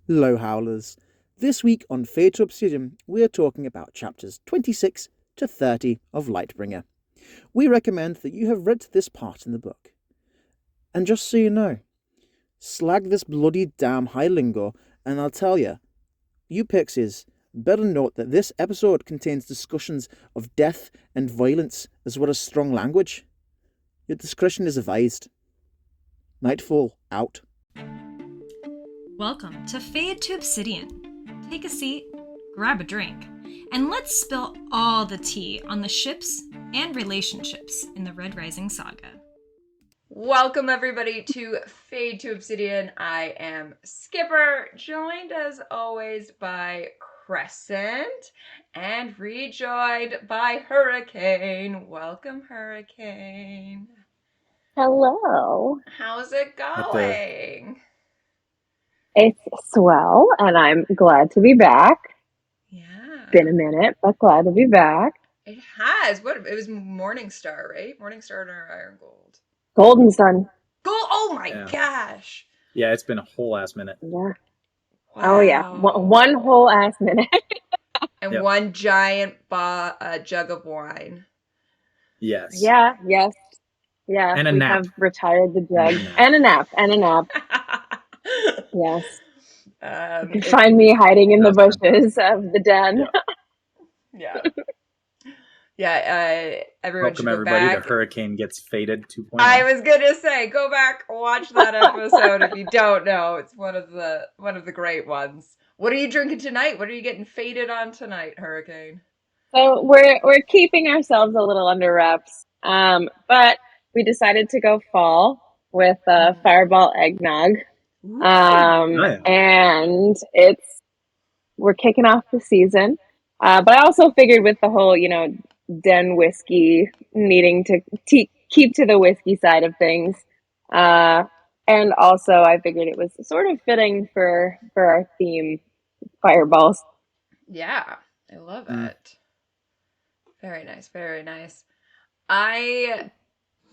Low Howlers. This week on Fade to Obsidian, we are talking about chapters 26 to 30 of Lightbringer. We recommend that you have read this part in the book. And just so you know, slag this bloody damn Highlander, and I'll tell you pixies, better note that this episode contains discussions of death and violence as well as strong language. Your discretion is advised. Nightfall out. Welcome to Fade to Obsidian. Take a seat, grab a drink, and let's spill all the tea on the ships and relationships in the Red Rising saga. Welcome everybody to Fade to Obsidian. I am Skipper, joined as always by Crescent, and rejoined by Hurricane. Welcome, Hurricane. Hello. How's it At the going? It's swell, and I'm glad to be back. Yeah. Been a minute, but glad to be back. It has. It was Morningstar, right? Morningstar or Iron Gold? Golden Sun. Gold. Oh my Yeah. gosh. Yeah, it's been a whole ass minute. Yeah. Wow. Oh yeah. One whole ass minute. And Yep. one giant jug of wine. Yes. Yeah. Yes. Yeah. And a we nap. have retired the jug. And a nap. And a nap. Yes. You can It's- find me hiding in the That's bushes of the den. Yeah. Yeah, everyone Welcome should go everybody back. to Hurricane Gets Faded 2.0. I was gonna say, go back, watch that episode if you don't know. It's one of the great ones. What are you drinking tonight? What are you getting faded on tonight, Hurricane? So we're keeping ourselves a little under wraps. But we decided to go fall with Fireball Eggnog. And we're kicking off the season. But I also figured with the whole, den whiskey needing to keep to the whiskey side of things. And also I figured it was sort of fitting for our theme, fireballs. Yeah, I love it. Very nice, very nice. I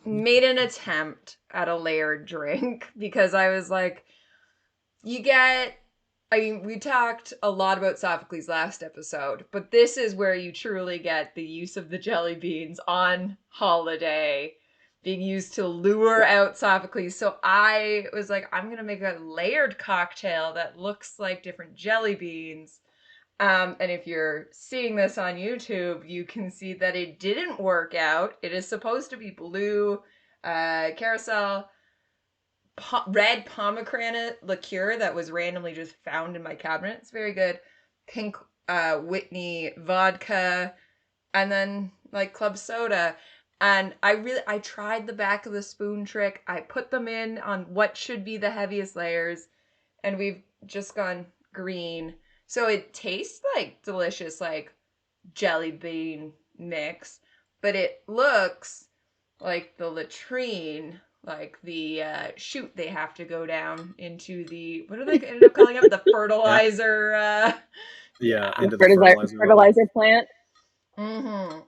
made an attempt at a layered drink because I was like, we talked a lot about Sophocles last episode, but this is where you truly get the use of the jelly beans on holiday being used to lure out Sophocles. So I was like, I'm going to make a layered cocktail that looks like different jelly beans. And if you're seeing this on YouTube, you can see that it didn't work out. It is supposed to be blue carousel red pomegranate liqueur that was randomly just found in my cabinet. It's very good. Pink Whitney vodka, and then like club soda. And I tried the back of the spoon trick. I put them in on what should be the heaviest layers, and we've just gone green. So it tastes like delicious, like jelly bean mix, but it looks like the latrine, like the chute they have to go down into the, what do they end up calling it? The fertilizer. Into the fertilizer plant. Mm-hmm.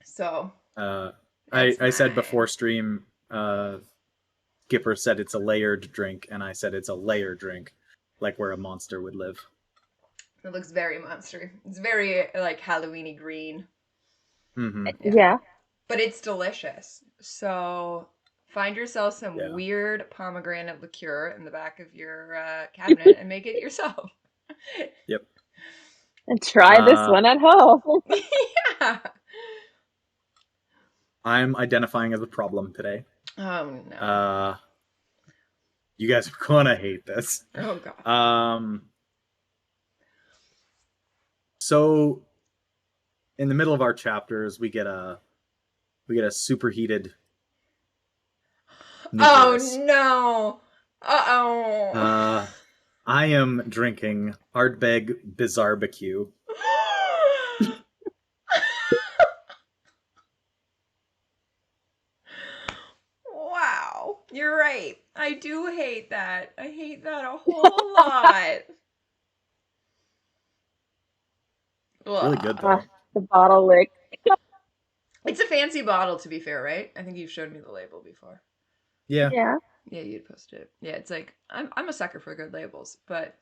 So. I said before stream, Skipper said it's a layered drink, and I said it's a layer drink, like where a monster would live. It looks very monstery. It's very like Halloweeny green. Mm-hmm. Yeah. But it's delicious. So find yourself some weird pomegranate liqueur in the back of your cabinet and make it yourself. Yep. And try this one at home. Yeah. I'm identifying as a problem today. Oh no. You guys are gonna hate this. Oh god. So in the middle of our chapters, we get a superheated nucleus. Oh no. Uh-oh. I am drinking Ardbeg Bizarrebecue. Wow. You're right. I do hate that. I hate that a whole lot. It's really good though. The bottle lick. It's a fancy bottle, to be fair, right? I think you've showed me the label before. Yeah. Yeah. Yeah, you'd posted it. Yeah, it's like I'm a sucker for good labels, but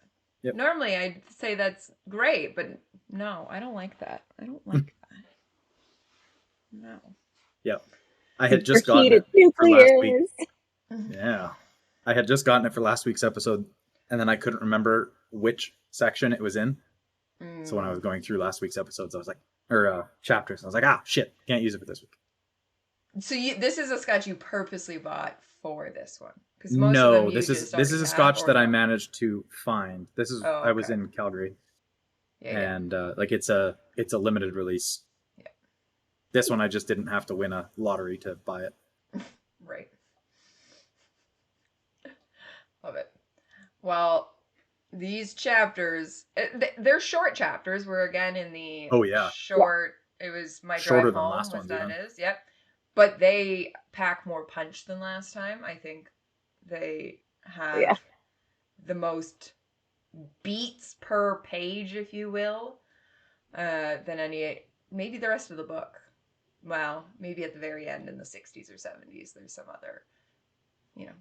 Yep. Normally I'd say that's great, but no, I don't like that. I don't like that. No. Yep. I had just gotten Superheated it for last week. nucleus. Yeah. I had just gotten it for last week's episode, and then I couldn't remember which section it was in. So when I was going through last week's episodes, I was like, or chapters, I was like, shit, can't use it for this week. So this is a scotch you purposely bought for this one? Because most of them No, you this just is a already scotch have, that I no? managed to find. This is Oh, I was okay. in Calgary, Yeah, yeah. and like it's a limited release. Yeah. This one I just didn't have to win a lottery to buy it. Right. Love it. Well, these chapters, they're short chapters. We're again in the short. It was my Shorter drive than home. last Was one, that even. is? Yep. But they pack more punch than last time. I think they have the most beats per page, if you will, than maybe the rest of the book. Well, maybe at the very end in the 60s or 70s, there's some other,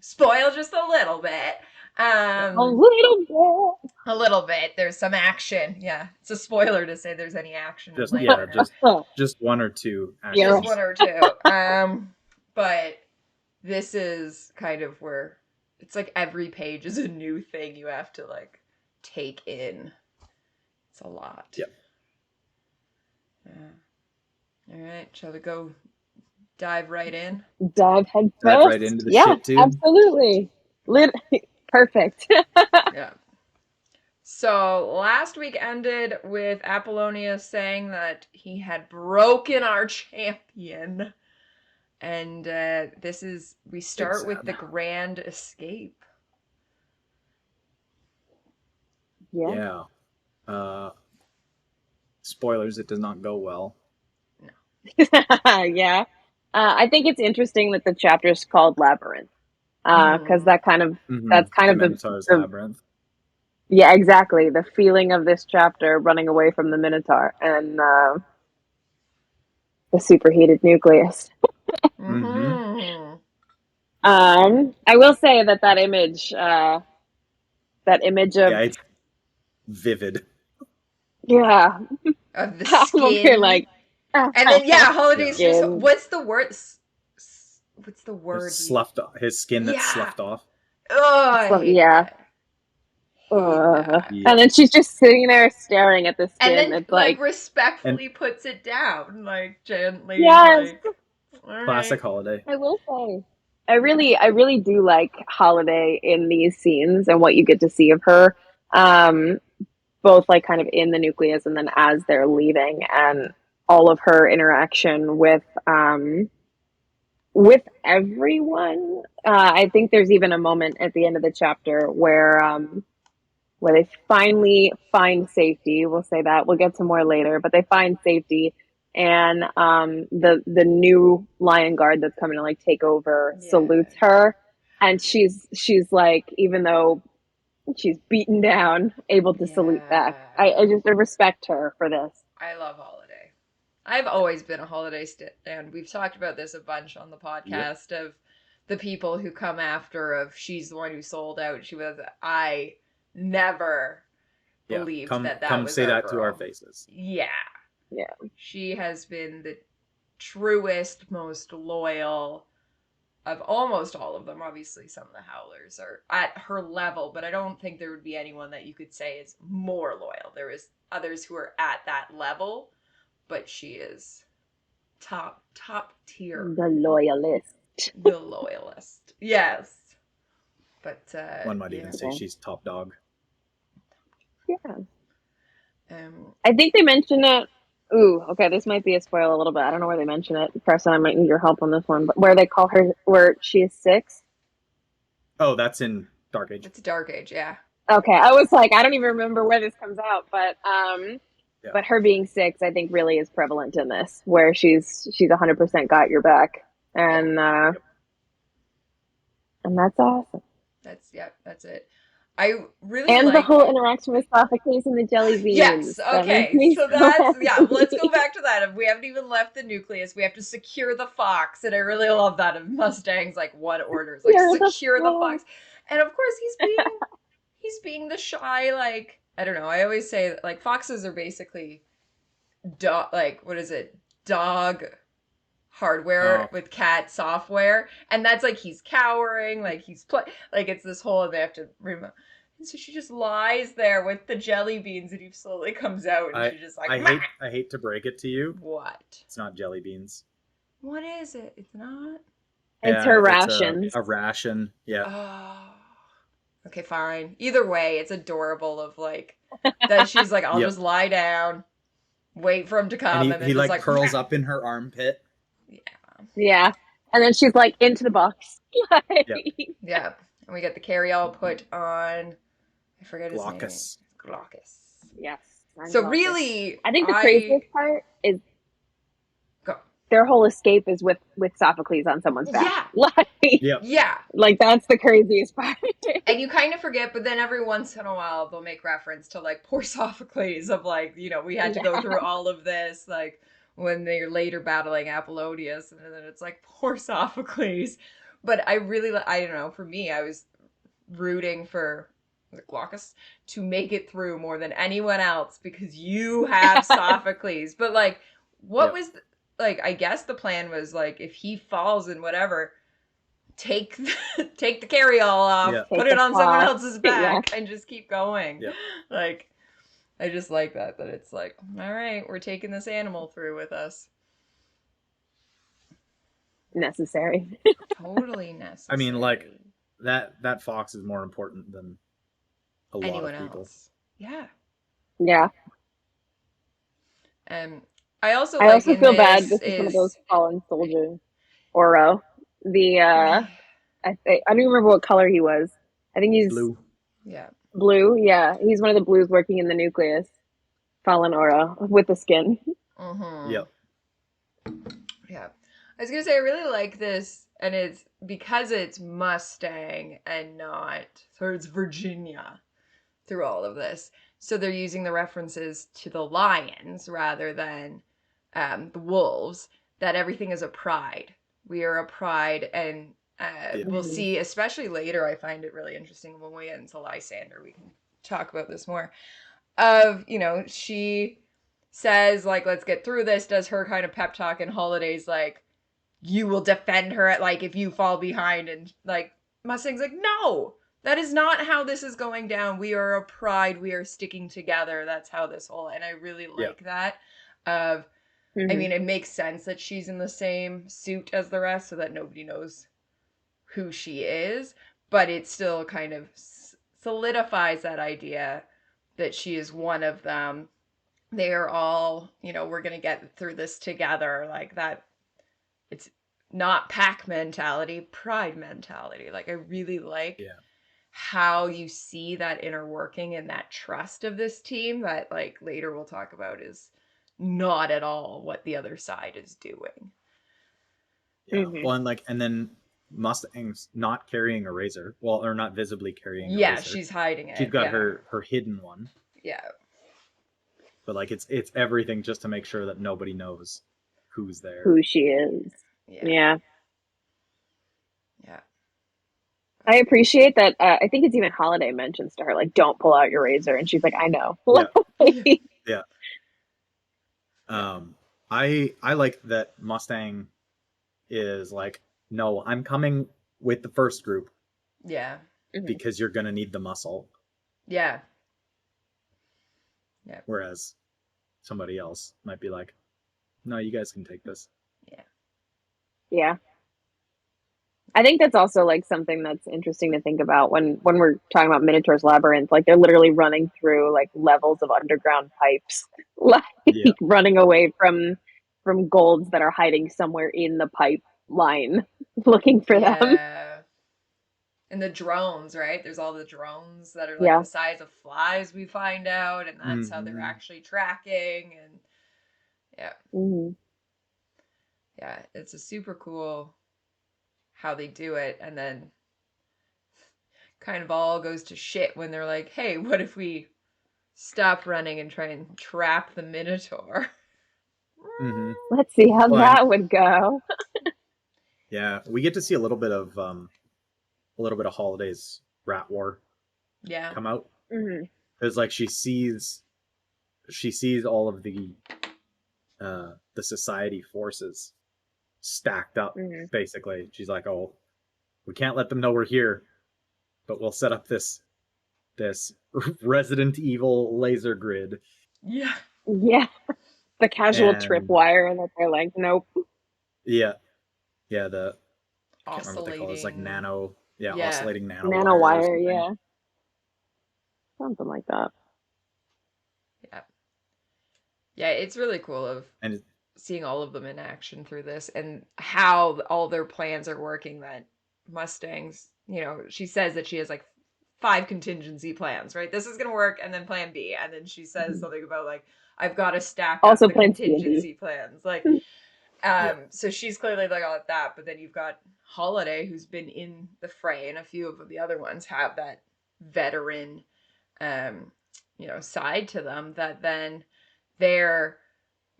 spoil just a little bit. A little bit. A little bit. There's some action. Yeah, it's a spoiler to say there's any action. Just one or two. Just one or two. But this is kind of where it's like every page is a new thing you have to like take in. It's a lot. Yep. All right, shall we go dive right in? Dive head first. Dive right into the shit tube. Absolutely. Perfect. Yeah. So last week ended with Apollonia saying that he had broken our champion. And we start with the grand escape. Yeah. Spoilers, it does not go well. No. Yeah. I think it's interesting that the chapter's called Labyrinth. Because that's kind of the Minotaur's Labyrinth. Yeah, exactly. The feeling of this chapter running away from the Minotaur and the superheated nucleus. I will say that image, of it's vivid. Yeah. Of the skin. You're like, and then Holiday's just, what's the word? What's the word? His skin that's sloughed off. Oh, I hate that. And then she's just sitting there staring at the skin. And then it's like respectfully puts it down, like gently. Yes. Classic Holiday. I will say, I really do like Holiday in these scenes and what you get to see of her, both like kind of in the nucleus and then as they're leaving, and all of her interaction with everyone. I think there's even a moment at the end of the chapter where they finally find safety. We'll say that. We'll get to more later, but they find safety, and the new Lion Guard that's coming to like take over salutes her, and she's like, even though she's beaten down, able to salute back. I just respect her for this. I love Holiday. I've always been a Holiday stan. We've talked about this a bunch on the podcast of the people who come after of she's the one who sold out. I never believed that come was say our that girl. to our faces. Yeah. She has been the truest, most loyal of almost all of them. Obviously, some of the Howlers are at her level, but I don't think there would be anyone that you could say is more loyal. There is others who are at that level, but she is top tier. The loyalist. The loyalist. Yes. But one might even say she's top dog. Yeah. I think they mention it. Ooh, okay, this might be a spoil a little bit. I don't know where they mention it. Preston, I might need your help on this one. But where they call her, where she is 6? Oh, that's in Dark Age. It's Dark Age, yeah. Okay, I was like, I don't even remember where this comes out, but her being 6, I think, really is prevalent in this, where she's 100% got your back, and that's awesome. That's it. I really and like the whole interaction with Sophocles and the jelly beans. Yes, okay. So that's let's go back to that. If we haven't even left the nucleus, we have to secure the fox, and I really love that. Of Mustang's like what orders, like secure the fox, and of course he's being the shy, like, I don't know. I always say that, like, foxes are basically dog, like, what is it? Dog hardware Oh. with cat software. And that's like he's cowering, like he's like it's this whole, and they have to remove. And so she just lies there with the jelly beans, and he slowly comes out, and I she's just like, I hate to break it to you. what? It's not jelly beans. What is it? It's not? It's Yeah, her it's rations. a ration. Yeah. Oh. Okay, fine. Either way, it's adorable of like that she's like, I'll Yep. just lie down, wait for him to come, And and, then he just like curls up in her armpit. Yeah. Yeah. And then she's like, into the box. Yep. Yeah. And we get the carry-all put on, I forget his name. Glaucus. Glaucus. Yes. So really, I think the craziest part is Go. their whole escape is with Sophocles on someone's back. Yeah. Like, Yep. Yeah. like that's the craziest part. And you kind of forget, but then every once in a while they'll make reference to like poor Sophocles of like, you know, we had to go through all of this, like when they're later battling Apollonius, and then it's like poor Sophocles. But I really, I don't know, for me, I was rooting for Glaucus to make it through more than anyone else because you have Sophocles. But like, what was like? I guess the plan was like, if he falls and whatever, take the carry-all off, put it on someone else's back, and just keep going. Yeah. Like, I just like that it's like, all right, we're taking this animal through with us. Necessary. Totally necessary. I mean, like that fox is more important than anyone lot of people. else. Yeah. Yeah. I also feel bad. This is one of those fallen soldiers. Oro. The I don't even remember what color he was. I think he's blue. Yeah. Blue. Yeah, he's one of the blues working in the nucleus. Fallen Oro with the skin. Mm-hmm. Yep. Yeah. I was gonna say I really like this, and it's because it's Mustang and not, so it's Virginia through all of this. So they're using the references to the lions rather than the wolves, that everything is a pride. We are a pride, and we'll see, especially later, I find it really interesting when we get into Lysander, we can talk about this more, of, you know, she says, like, let's get through this, does her kind of pep talk, and Holiday's like, you will defend her at, like, if you fall behind, and, like, Mustang's like, no! That is not how this is going down. We are a pride. We are sticking together. That's how this whole, and I really like that. Of, I mean, it makes sense that she's in the same suit as the rest so that nobody knows who she is, but it still kind of solidifies that idea that she is one of them. They are all, you know, we're going to get through this together, like that. It's not pack mentality, pride mentality. Like, I really like how you see that inner working and that trust of this team that, like, later we'll talk about is not at all what the other side is doing. Yeah. Well, and then Mustang's not carrying a razor. Well, or not visibly carrying a razor. Yeah, she's hiding it. She's got her hidden one. Yeah. But like it's everything just to make sure that nobody knows who's there. Who she is. Yeah. I appreciate that. I think it's even Holiday mentions to her, like, don't pull out your razor. And she's like, I know. Yeah. I like that Mustang is like, no, I'm coming with the first group. Yeah. Because you're going to need the muscle. Yeah. Yeah. Whereas somebody else might be like, no, you guys can take this. Yeah. Yeah. I think that's also like something that's interesting to think about when we're talking about Minotaur's Labyrinth. Like, they're literally running through like levels of underground pipes, like running away from golds that are hiding somewhere in the pipeline, looking for them. And the drones, right? There's all the drones that are like the size of flies, we find out, and that's how they're actually tracking. And yeah, it's a super cool how they do it. And then kind of all goes to shit when they're like, hey, what if we stop running and try and trap the Minotaur? Let's see how that would go. Yeah, we get to see a little bit of Holiday's rat war. Yeah. come out. Mm-hmm. Because like she sees all of the society forces stacked up. Mm-hmm. Basically, she's like, "Oh, we can't let them know we're here, but we'll set up this Resident Evil laser grid." Yeah. Yeah. The casual And tripwire that they're like, nope. yeah, the I can't remember what they call it. It's like Oscillating. Yeah. oscillating nano wire or Nanowire, something. yeah. Something like that. Yeah. Yeah, it's really cool of And seeing all of them in action through this and how all their plans are working. That Mustangs, she says that she has like 5 contingency plans, right? This is going to work, and then plan B. And then she says Mhm. something about like, I've got to stack up Also the plans C and D. contingency plans. Like, yeah, so she's clearly like all at that, but then you've got Holiday, who's been in the fray, and a few of the other ones have that veteran, side to them that then they're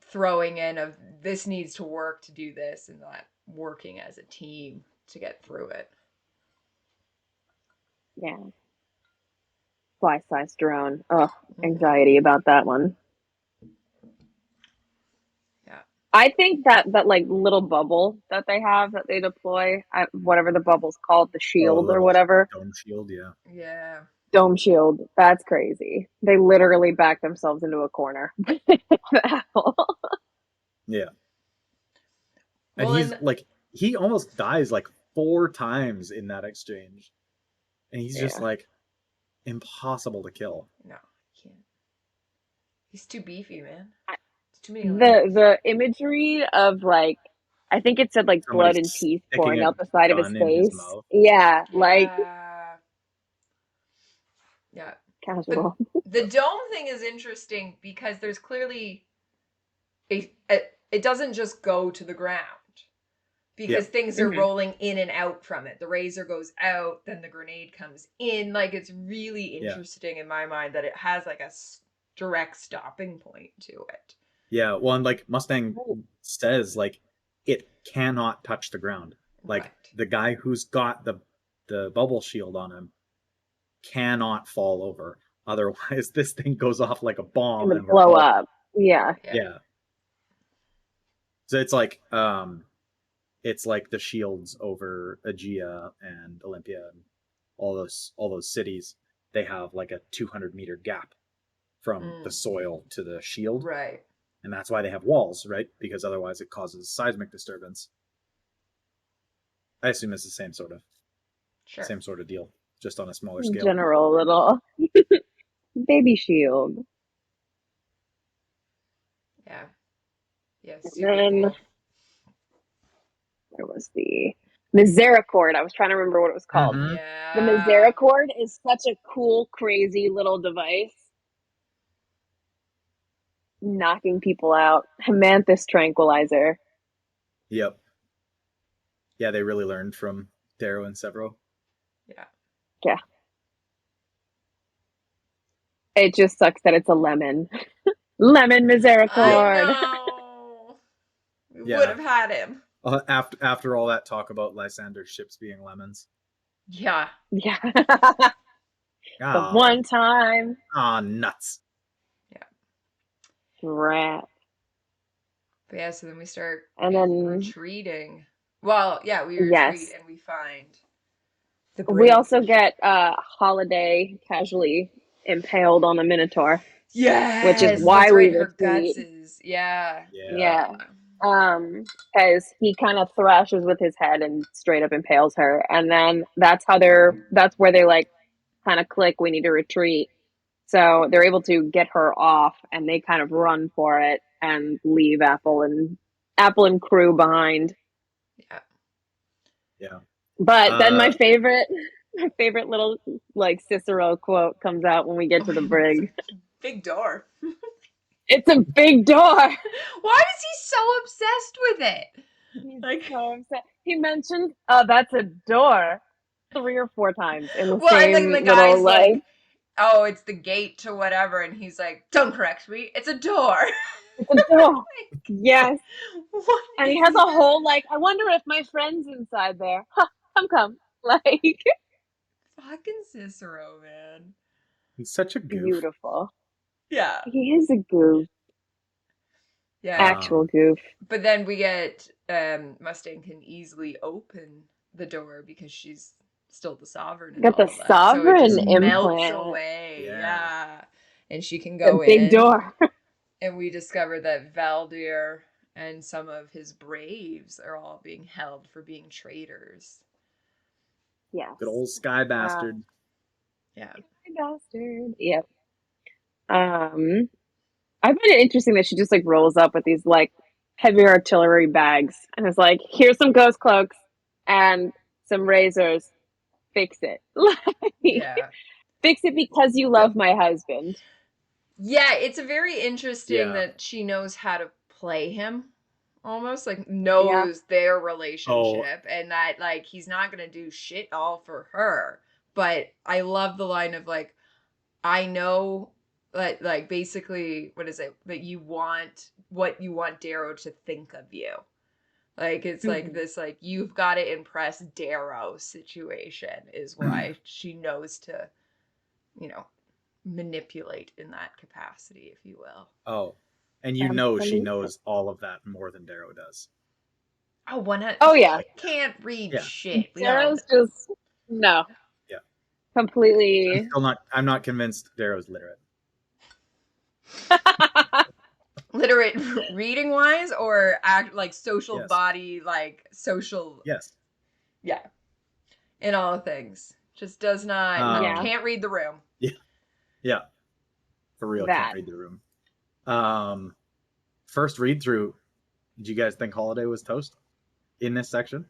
throwing in of this needs to work to do this, and not working as a team to get through it. Yeah. Fly-sized drone. Oh, anxiety about that one. Yeah. I think that like little bubble that they have that they deploy, whatever the bubble's called, the shield or little whatever, dome shield. Yeah, Yeah. dome shield. That's crazy. They literally back themselves into a corner. Apple. yeah. And Well, he's and like, he almost dies like 4 times in that exchange, and he's just Yeah. like impossible to kill. no, he can't. He's too beefy, man. I- It's too many layers. The imagery of like, I think it said like Somebody blood and teeth sticking pouring a out the side of his gun in his face. mouth. Yeah, like Yeah. casual. The dome thing is interesting because there's clearly it doesn't just go to the ground, because things are Mhm. rolling in and out from it. The razor goes out, then the grenade comes in. Like, it's really interesting in my mind that it has like a direct stopping point to it. Yeah, well, and like Mustang says, like it cannot touch the ground. Like Right. the guy who's got the bubble shield on him cannot fall over. Otherwise, this thing goes off like a bomb And and we're blow all up. Yeah. yeah. So it's like the shields over Aegea and Olympia and all those cities. They have like a 200-meter gap from the soil to the shield. Right. And that's why they have walls, right? Because otherwise it causes seismic disturbance. I assume it's the same sort of deal, just on a smaller scale. General little baby shield. Yeah. Yeah, And super then cool. there was the Misericord. I was trying to remember what it was called. Mhm. Yeah. The Misericord is such a cool, crazy little device. Knocking people out. Hemanthus tranquilizer. Yep. Yeah, they really learned from Darrow and Severo. Yeah. Yeah. It just sucks that it's a lemon. Lemon Misericord. I know. We Yeah. would have had him. After all that talk about Lysander's ships being lemons. Yeah. Yeah. Ah, The one time. nuts. Rat. But yeah, so then we start And then retreating. Well, yeah, we retreat Yes. and we find the we bridge. also get Holiday casually impaled on a Minotaur. Yes, which is why that's we right. Her guts retreat. is yeah. Yeah. Because he kind of thrashes with his head and straight up impales her, and then that's where they like kind of click. We need to retreat, so they're able to get her off, and they kind of run for it and leave Apple and crew behind. Yeah. But then my favorite little like Cicero quote comes out when we get to the brig. Big door. It's a big door. Why is he so obsessed with it? He's Like, so upset. He mentions, that's a door 3 or 4 times in the well, and same then the little guy's like, "Oh, it's the gate to whatever," and he's like, "Don't correct me. It's a door." It's a door. Yes. What And he is has a whole like, I wonder if my friend's inside there. Huh, come. Like, Fucking Cicero, man. He's such a goof. Beautiful. Yeah. He is a goof. Yeah. Actual goof. But then we get Mustang can easily open the door because she's still the sovereign and Got all the of that. sovereign So it just melts implant. away. Yeah. Yeah. And she can The go big in. door. And we discover that Valdir and some of his braves are all being held for being traitors. Yes. Good old Sky Bastard. Yeah. Bastard. Yep. I find it interesting that she just like rolls up with these like heavy artillery bags and is like, here's some ghost cloaks and some razors. Fix it. Like, Yeah. fix it because you love my husband. Yeah, it's a very interesting Yeah. that she knows how to play him. Almost like Yeah. knows their relationship and that like he's not gonna do shit all for her. But I love the line of like, I know that like basically what is it that you want what you want Darrow to think of you. Like it's like this like you've got to impress Darrow situation is why she knows to, you know, manipulate in that capacity, if you will. Oh, and you know she knows all of that more than Darrow does. Oh, one. Oh yeah. Can't read Yeah. shit. We Darrow's don't. just no. Yeah. Completely. I'm not convinced Darrow's literate. Literate reading wise or act like social Yes. body like social. Yes. Yeah. In all things. Just does not. Yeah. Can't read the room. Yeah. For real, That. can't read the room. First read through, did you guys think Holiday was toast in this section?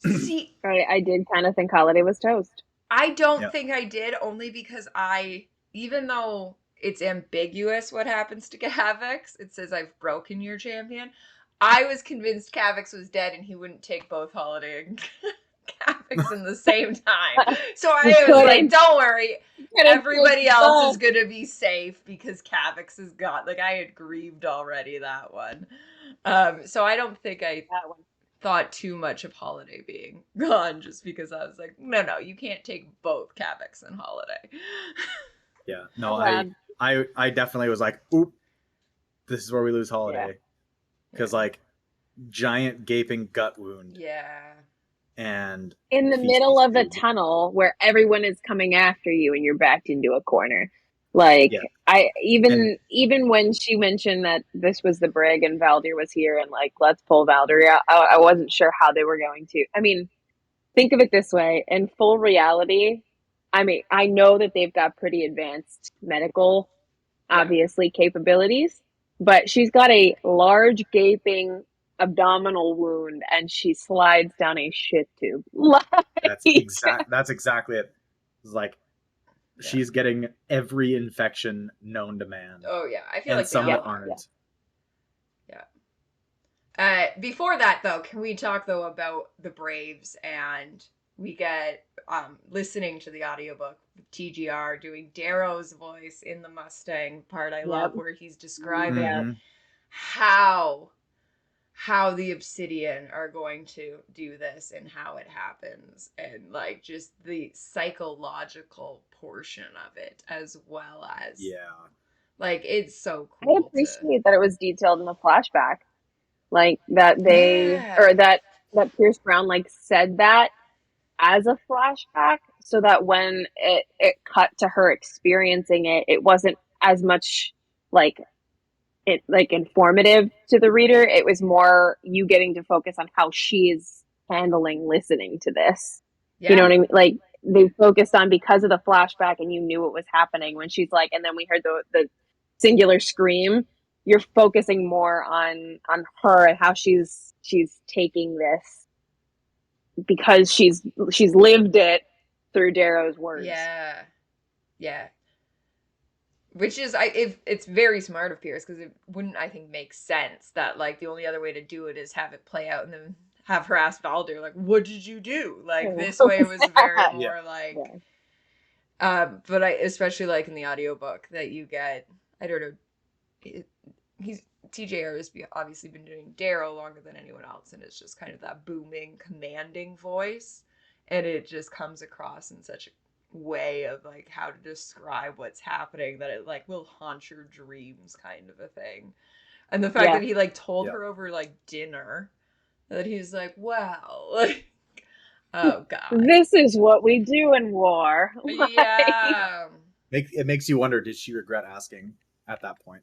See, I did kind of think Holiday was toast. I don't think I did, only because even though it's ambiguous what happens to Kavix, it says I've broken your champion. I was convinced Kavix was dead and he wouldn't take both Holiday and Kavix in the same time. So I was like, don't worry. Everybody else is going to be safe because Kavix is gone. Like, I had grieved already that one. So I don't think I thought too much of Holiday being gone just because I was like, no, you can't take both Kavix and Holiday. Yeah. No, I definitely was like, oop, this is where we lose Holiday. Because like giant gaping gut wound. Yeah. And in the middle of a tunnel where everyone is coming after you and you're backed into a corner. Like even when she mentioned that this was the brig and Valdir was here and like let's pull Valdir out, I wasn't sure how they were going to. I mean, think of it this way: in full reality, I mean, I know that they've got pretty advanced medical, obviously capabilities, but she's got a large gaping abdominal wound and she slides down a shit tube. That's exactly it. It's like she's getting every infection known to man. Oh yeah, I feel and like some that aren't. Before that though, can we talk though about the Braves, and we get listening to the audiobook with TGR doing Darrow's voice in the Mustang part. I love where he's describing how the Obsidian are going to do this and how it happens, and like just the psychological portion of it as well as like it's so cool. I appreciate that it was detailed in the flashback, like that they or that Pierce Brown like said that as a flashback, so that when it cut to her experiencing it, it wasn't as much like it like informative to the reader. It was more you getting to focus on how she is handling listening to this. You know what I mean? Like they focused on because of the flashback and you knew what was happening when she's like, and then we heard the singular scream. You're focusing more on her and how she's taking this because she's lived it through Darrow's words. Yeah. Which is, it's very smart of Pierce, because it wouldn't, I think, make sense that, like, the only other way to do it is have it play out and then have her ask Valdir, like, what did you do? Like, this way it was very more, like, but especially, like, in the audiobook that you get, I don't know, TJR has obviously been doing Darrow longer than anyone else, and it's just kind of that booming, commanding voice. and it just comes across in such a way of like how to describe what's happening that it like will haunt your dreams kind of a thing. And the fact that he like told her over like dinner that he's like, wow, like, oh god, This is what we do in war. yeah. It makes you wonder, did she regret asking at that point?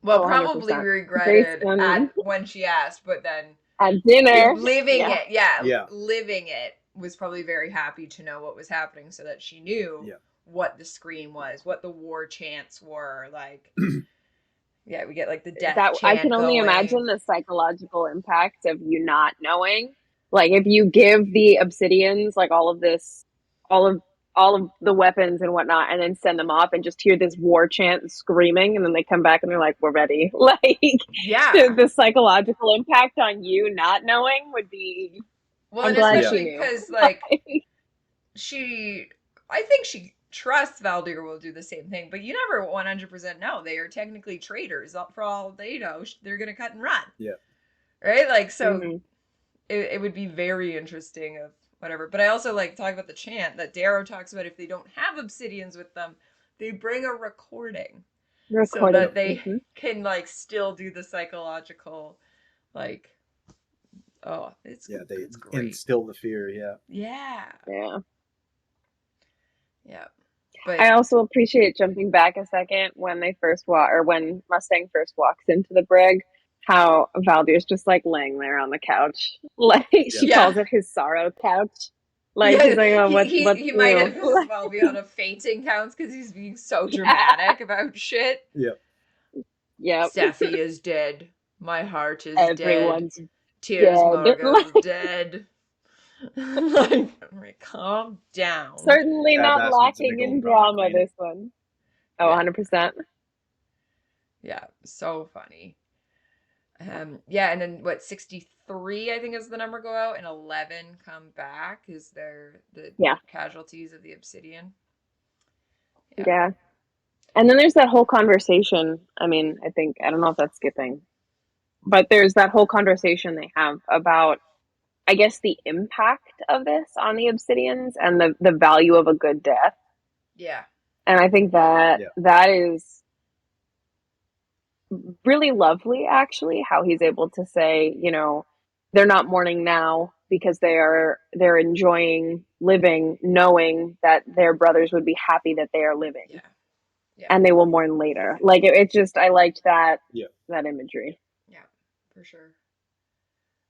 Well, 100%. probably Based regretted on at when she asked, but then at dinner. living Yeah. it, living it was probably very happy to know what was happening, so that she knew what the scream was, what the war chants were like. Yeah, we get like the death That chant I can only going. imagine the psychological impact of you not knowing. Like if you give the obsidians like all of this, all of the weapons and whatnot, and then send them off and just hear this war chant screaming, and then they come back and they're like, "We're ready." Like the psychological impact on you not knowing would be. Well, I'm and glad especially she knew. because like I think she trusts Valdir will do the same thing, but you never 100% know. They are technically traitors. For all they know, they're gonna cut and run. Yeah. Right. Like so. It would be very interesting of whatever. But I also like talk about the chant that Darrow talks about. If they don't have obsidians with them, they bring a recording. So that they can like still do the psychological like it's it's great. instill the fear. Yeah. But I also appreciate jumping back a second when they first walk, or when Mustang first walks into the brig, how Valdir's just like laying there on the couch, like she calls it his sorrow couch. Like he's like, oh, what's he might have as well be on a fainting couch because he's being so dramatic about shit. Steffi is dead. My heart is Everyone's dead. Tears dead. Margot's dead. Like, calm down. Certainly not lacking in drama, this one. Oh, 100%. Yeah, so funny. Yeah, and then what, 63 I think is the number go out, and 11 come back. Is there the casualties of the obsidian? Yeah. And then there's that whole conversation. I mean, I don't know if that's skipping, but there's that whole conversation they have about, I guess, the impact of this on the obsidians and the value of a good death. Yeah. And I think that that is really lovely, actually, how he's able to say, you know, they're not mourning now because they're enjoying living, knowing that their brothers would be happy that they are living. And they will mourn later. Like it just, I liked that that imagery. Yeah, for sure.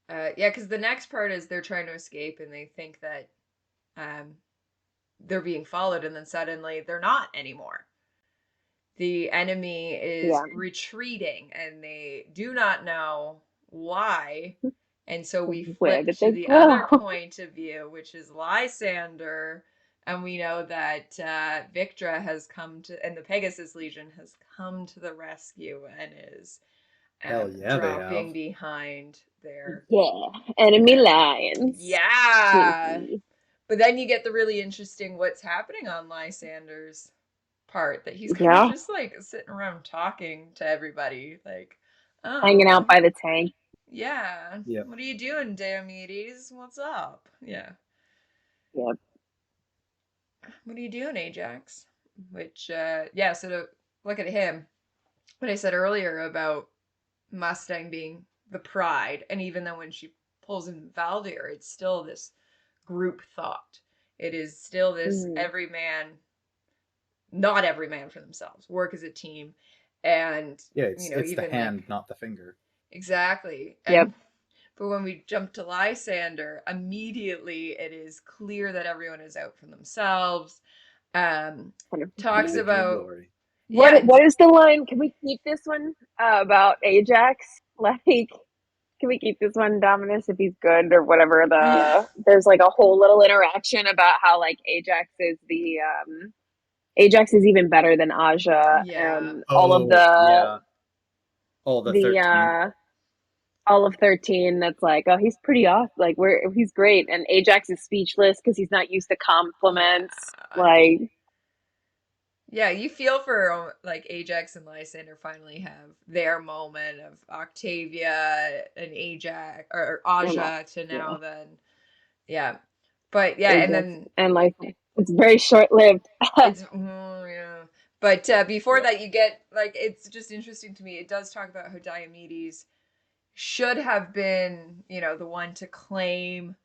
Yeah, because the next part is they're trying to escape and they think that they're being followed, and then suddenly they're not anymore. The enemy is retreating and they do not know why. And so we flip to the other point of view, which is Lysander. And we know that Victra has come to, and the Pegasus Legion has come to the rescue and is dropping behind their enemy lions. Yeah. But then you get the really interesting what's happening on Lysander's part, that he's kind of just like sitting around talking to everybody, like hanging out by the tank. Yeah. What are you doing, Diomedes? What's up? What are you doing, Ajax? Which so to look at him, what I said earlier about Mustang being the pride, and even though when she pulls in Valdir, it's still this group thought. It is still this every man, not every man for themselves, work as a team. And it's even the hand, like, not the finger. Exactly. And but when we jump to Lysander, immediately it is clear that everyone is out for themselves. Talks about what is the line? Can we keep this one about Ajax? Like, can we keep this one, Dominus, if he's good or whatever? There's like a whole little interaction about how like Ajax is even better than Aja, and all of the 13. All of 13, that's like, oh, he's pretty off. Like, he's great. And Ajax is speechless because he's not used to compliments. Like, yeah, you feel for like Ajax and Lysander finally have their moment of Octavia and Ajax or Aja to now then. Yeah. But yeah, and then and life, it's very short lived. it's yeah. But before Yep. that, you get like it's just interesting to me. It does talk about how Diomedes should have been, the one to claim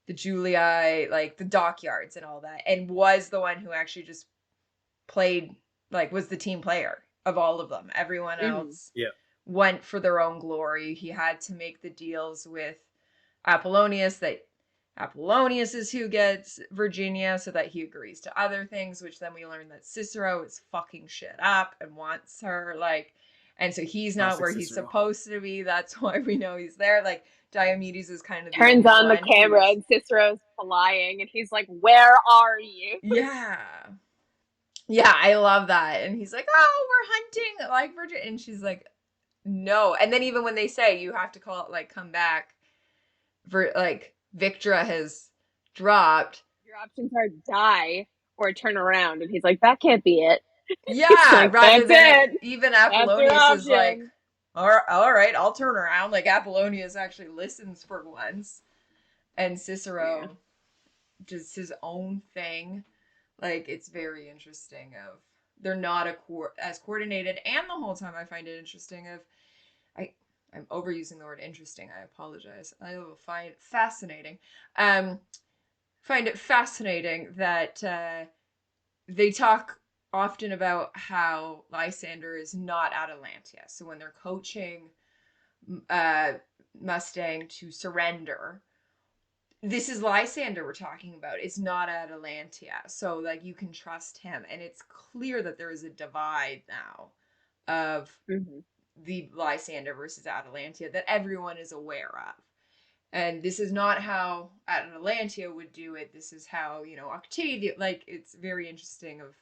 the Julii, like the dockyards and all that, and was the one who actually just played, like was the team player of all of them. Everyone else Yeah. went for their own glory. He had to make the deals with Apollonius that Apollonius is who gets Virginia so that he agrees to other things, which then we learn that Cicero is fucking shit up and wants her, like, and so he's not Classic where he's Cicero. supposed to be. That's why we know he's there. Like, Diomedes is kind of the Turns only on the one camera who's, and Cicero's flying, and he's like, "Where are you?" yeah. Yeah, I love that. And he's like, oh, we're hunting, like, Virginia. And she's like, no. And then even when they say you have to call it, like, come back, like, Victra has dropped. Your options are die or turn around, and he's like, "That can't be it." He's Yeah, like, rather "That's than it. even That's your Apollonius is like, option." all right, I'll turn around. Like, Apollonius actually listens for once. And Yeah. Cicero does his own thing. Like, it's very interesting of they're not as coordinated, and the whole time I find it interesting of I'm overusing the word interesting. I apologize. I will find fascinating. Find it fascinating that they talk often about how Lysander is not Atalantia. So when they're coaching uh, Mustang to surrender, this is Lysander we're talking about. It's not Atalantia. So like you can trust him. And it's clear that there is a divide now of Mm-hmm. the Lysander versus Atalantia that everyone is aware of. And this is not how Atalantia would do it. This is how, Octavia, like, it's very interesting of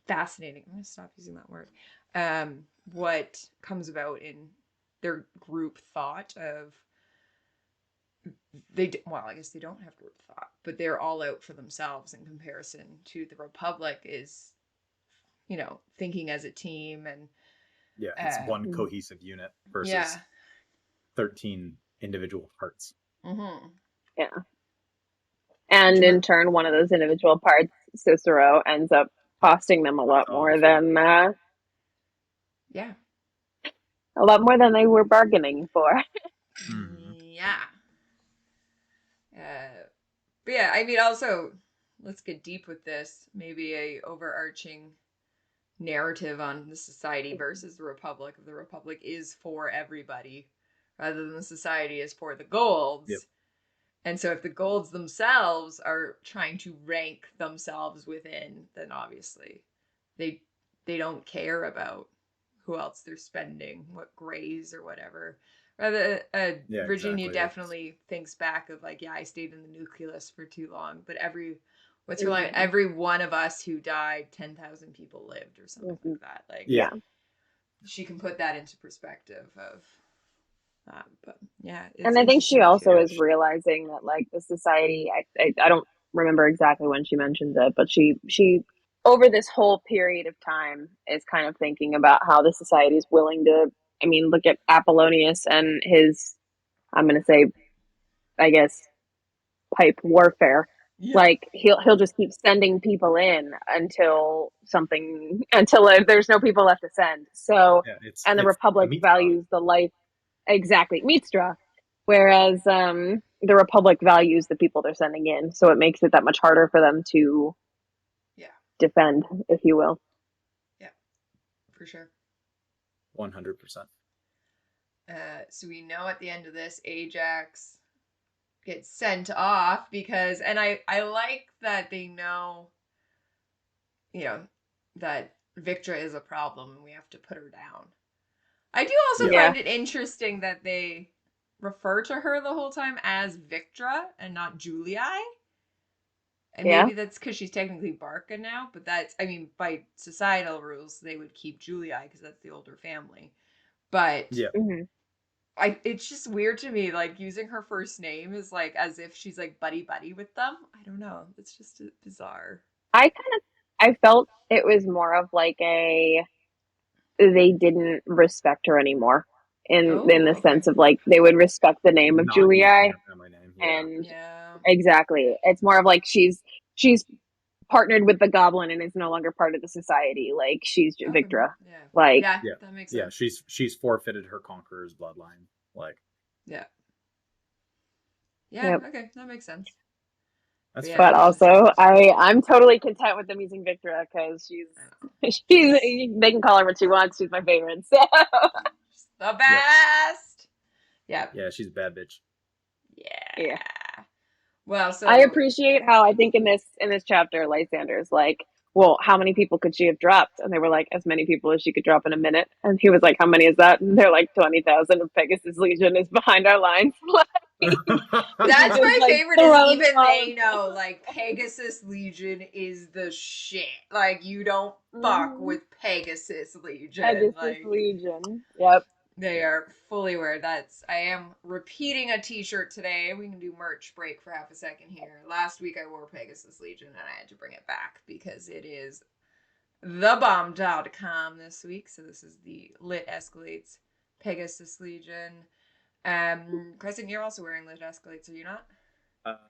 fascinating. I'm going to stop using that word. What comes about in their group thought of well, I guess they don't have group thought, but they're all out for themselves in comparison to the Republic is, thinking as a team and Yeah, it's one cohesive unit versus yeah. 13 individual parts. Mm-hmm. Yeah. And in turn, one of those individual parts, Cicero, ends up costing them a lot more than Yeah. they were bargaining for. Mm-hmm. Yeah. But yeah, I mean, also, let's get deep with this. Maybe a overarching narrative on the society versus the republic. If the republic is for everybody, rather than the society is for the golds. Yep. And so if the golds themselves are trying to rank themselves within, then obviously they don't care about who else they're spending, what grays or whatever. Rather, Virginia exactly. definitely thinks back of like, yeah, I stayed in the nucleus for too long, but what's her line? Every one of us who died, 10,000 people lived, or something like that. Like, Yeah. she can put that into perspective of that. But yeah, it's And I think she also too. is realizing that like the society, I don't remember exactly when she mentions it, but she over this whole period of time is kind of thinking about how the society is willing to, I mean, look at Apollonius and his, I'm going to say, I guess, pipe warfare. Yeah. Like he'll just keep sending people in until there's no people left to send. So, and the Republic values the life. Exactly, Mitstra. Whereas the Republic values the people they're sending in, so it makes it that much harder for them to defend, if you will. Yeah, for sure. 100%. So we know at the end of this, Ajax gets sent off because, and I like that they know, that Victra is a problem and we have to put her down. I do also find it interesting that they refer to her the whole time as Victra and not Julii. And maybe that's because she's technically Barca now, but that's, I mean, by societal rules, they would keep Julii because that's the older family. But it's just weird to me, like, using her first name is like as if she's like buddy with them. I don't know. It's just bizarre. I felt it was more of like they didn't respect her anymore in the sense of like they would respect the name of Julii and Exactly. It's more of like she's partnered with the goblin and is no longer part of the society. Like she's Okay. Victra. Yeah. Like Yeah, Yeah. that makes Yeah, sense. she's forfeited her conqueror's bloodline. Like, Yeah. Yeah, Yep. okay, that makes sense. that's Yeah, fair. But also, I'm totally content with them using Victra because they can call her what she wants. She's my favorite. So She's the best. Yeah. Yeah, she's a bad bitch. Yeah. yeah, Well, so I appreciate how I think in this chapter, Lysander's like, well, how many people could she have dropped? And they were like, as many people as she could drop in a minute. And he was like, how many is that? And they're like, 20,000 of Pegasus Legion is behind our lines. that's Just, my like, favorite is throws even all they of know like Pegasus Legion is the shit. Like you don't fuck Mhm. with Pegasus Legion. Pegasus Like Legion. Yep. they are fully aware. I am repeating a t-shirt today. We can do merch break for half a second here. Last week I wore Pegasus Legion and I had to bring it back because it is thebomb.com this week. So this is the Lit Escalates Pegasus Legion. Crescent, you're also wearing Lit Escalates, are you not?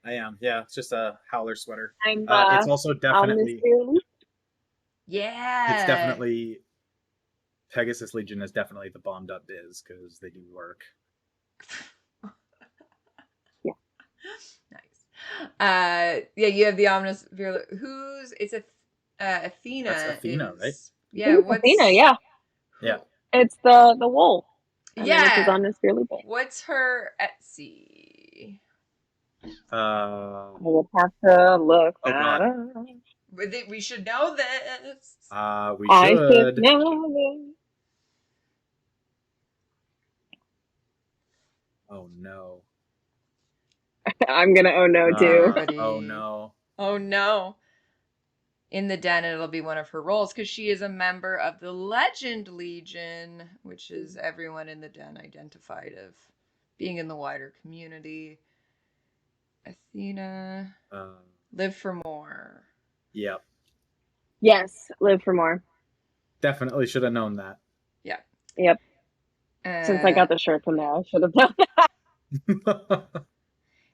I am. Yeah, it's just a howler sweater. I'm It's also on this definitely series. Yeah. it's definitely Pegasus Legion is definitely the bomb.biz because they do work. Yeah. Nice. Yeah, you have the ominous virulent. It's a Athena. That's Athena, right? Yeah, what's Athena, yeah. Yeah. It's the wool. And then it's his Yeah. Omnis Virulence. What's her Etsy? Uh, I would have to look Oh, that God. up. We should know this. we I should should. know. Oh no. I'm gonna oh no too. Oh no. Oh no. In the den, it'll be one of her roles because she is a member of the Legend Legion, which is everyone in the den identified of being in the wider community. Athena, live for more. Yep. Yes, live for more. Definitely should have known that. Yeah. Yep. Since I got the shirt from there, I should have done that.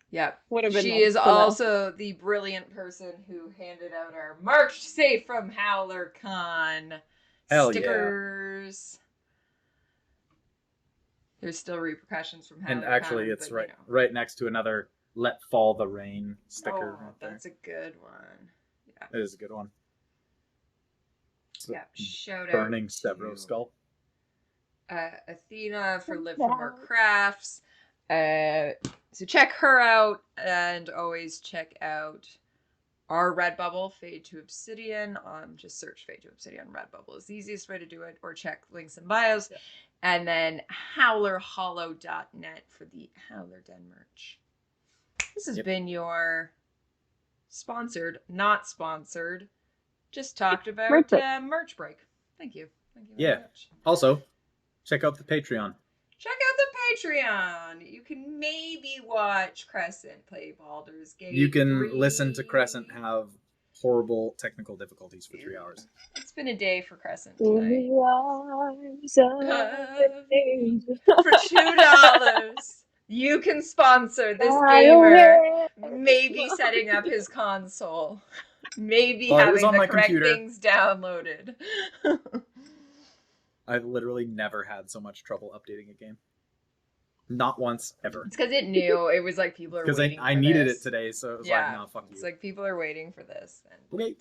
Yep. Would have been She nice is to know. also the brilliant person who handed out our March safe from Howler Con Hell stickers. There's still repercussions from Howler And actually, Con, it's but, right next to another "Let Fall the Rain" sticker. Oh, right there. that's a good one. Yeah. It is a good one. It's Yeah. Shout burning out Severo to skull. Athena for Live for More Crafts. So check her out and always check out our Redbubble, Fade to Obsidian. Just search Fade to Obsidian on Redbubble is the easiest way to do it, or check links in bios. Yeah. And then howlerhollow.net for the Howler Den merch. This has been your sponsored, not sponsored, just talked about merch break. Thank you. Thank you very much. Also, check out the Patreon. Check out the Patreon. You can maybe watch Crescent play Baldur's Gate. You can 3. listen to Crescent have horrible technical difficulties for 3 hours. It's been a day for Crescent tonight. For $2, you can sponsor this gamer. Maybe setting up his console. Maybe having the correct computer. Things downloaded. I've literally never had so much trouble updating a game. Not once, ever. It's because it knew. It was like people are waiting for this. Because I needed it today, so it was like, no, fuck you. It's like people are waiting for this. And okay,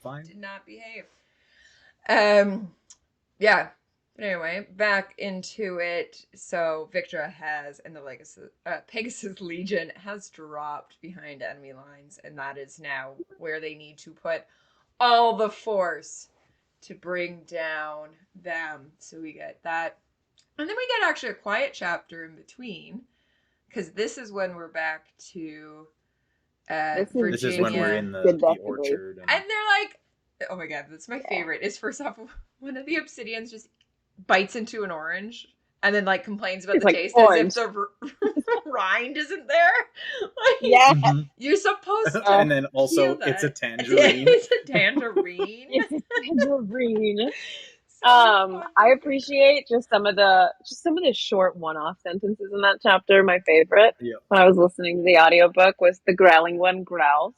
fine. Did not behave. Yeah. But anyway, back into it. So Victra has, and the Pegasus Legion has dropped behind enemy lines, and that is now where they need to put all the force to bring down them. So we get that. And then we get actually a quiet chapter in between, because this is when we're back to Virginia. This is when we're in the orchard. And they're like, oh my god, that's my favorite. Is first off, one of the obsidians just bites into an orange and then like complains about the taste orange. As if the rind isn't there. Like, you're supposed to. And then also, it's a tangerine. It's a tangerine. It's a tangerine. so fun. I appreciate just some of the short one-off sentences in that chapter. My favorite Yeah. when I was listening to the audiobook was the growling one growls.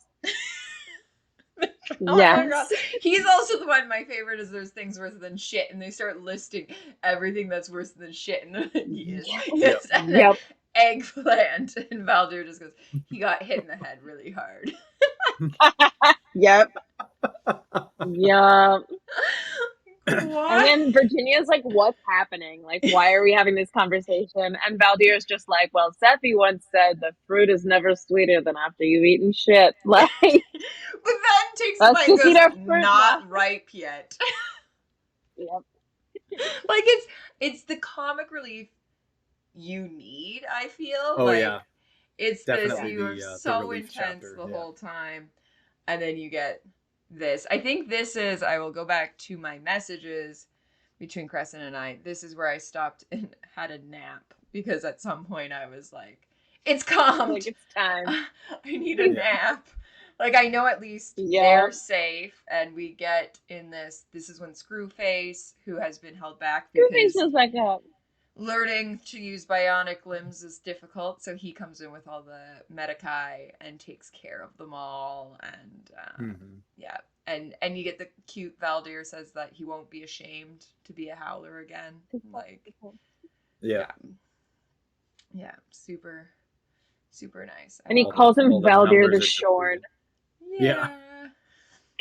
Oh my god. Yes. He's also the one, my favorite is there's things worse than shit, and they start listing everything that's worse than shit, and yes. And then Yep. eggplant, and Valdir just goes, he got hit in the head really hard. Yep. Yep. And What? then Virginia's like, what's happening? Like, why are we having this conversation? And Valdir's just like, well, Seppi once said the fruit is never sweeter than after you've eaten shit. Like, But then takes the let's bite and just eat goes, our fruit now. not ripe yet. Yep. Like it's the comic relief you need, I feel. Oh like yeah, it's definitely this, you are the so relief intense chapter. the Yeah. whole time. And then you get this. I think this is, I will go back to my messages between Crescent and I. This is where I stopped and had a nap because at some point I was like, it's calmed. Like, it's time. I need a nap. Like, I know at least they're Yep. safe, and we get in this is when Screwface, who has been held back Screwface because was like a learning to use bionic limbs is difficult, so he comes in with all the Medicae and takes care of them all, and yeah, and you get the cute Valdir says that he won't be ashamed to be a howler again, like Yeah. yeah, super nice. and he calls him all the Valdir the numbers are Shorn. depleted. Yeah.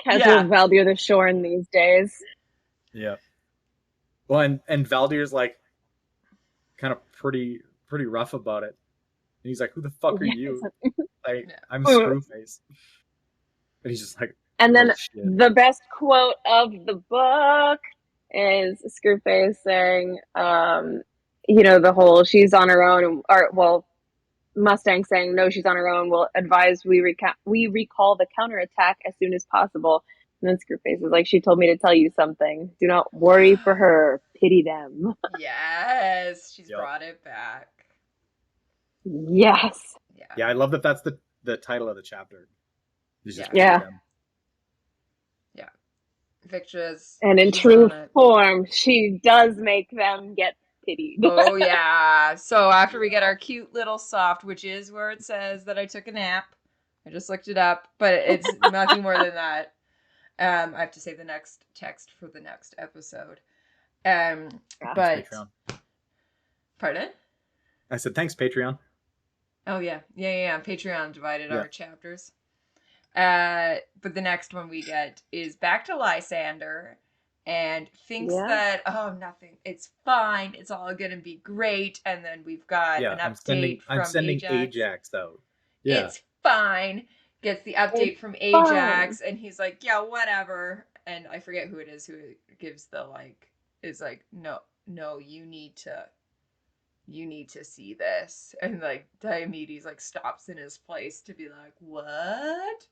Casual Valdir the Shorn these days. Yeah. Well, and Valdir's like kind of pretty rough about it. And he's like, "Who the fuck are you?" Like, I'm Screwface. And he's just like, and then oh, shit. the best quote of the book is Screwface saying, you know, the whole she's on her own, or well, Mustang saying no, she's on her own. We'll advise we recall the counterattack as soon as possible. And then Screwface is like, she told me to tell you something. Do not worry for her. Pity them. Yes, she's brought it back. Yes. Yeah, I love that. That's the title of the chapter. Yeah. Yeah. Victra's, and in true form, she does make them get pitied. Oh yeah. So after we get our cute little soft, which is where it says that I took a nap. I just looked it up, but it's nothing more than that. I have to save the next text for the next episode. But thanks, Patreon. Pardon? I said thanks, Patreon. Oh yeah. Patreon divided our chapters. But the next one we get is back to Lysander and thinks that, oh, nothing, it's fine, it's all gonna be great, and then we've got an update from sending Ajax though. Yeah. It's fine. Gets the update from Ajax, and he's like, yeah, whatever. And I forget who it is who gives the like, is like, no, you need to see this. And like Diomedes like stops in his place to be like, what?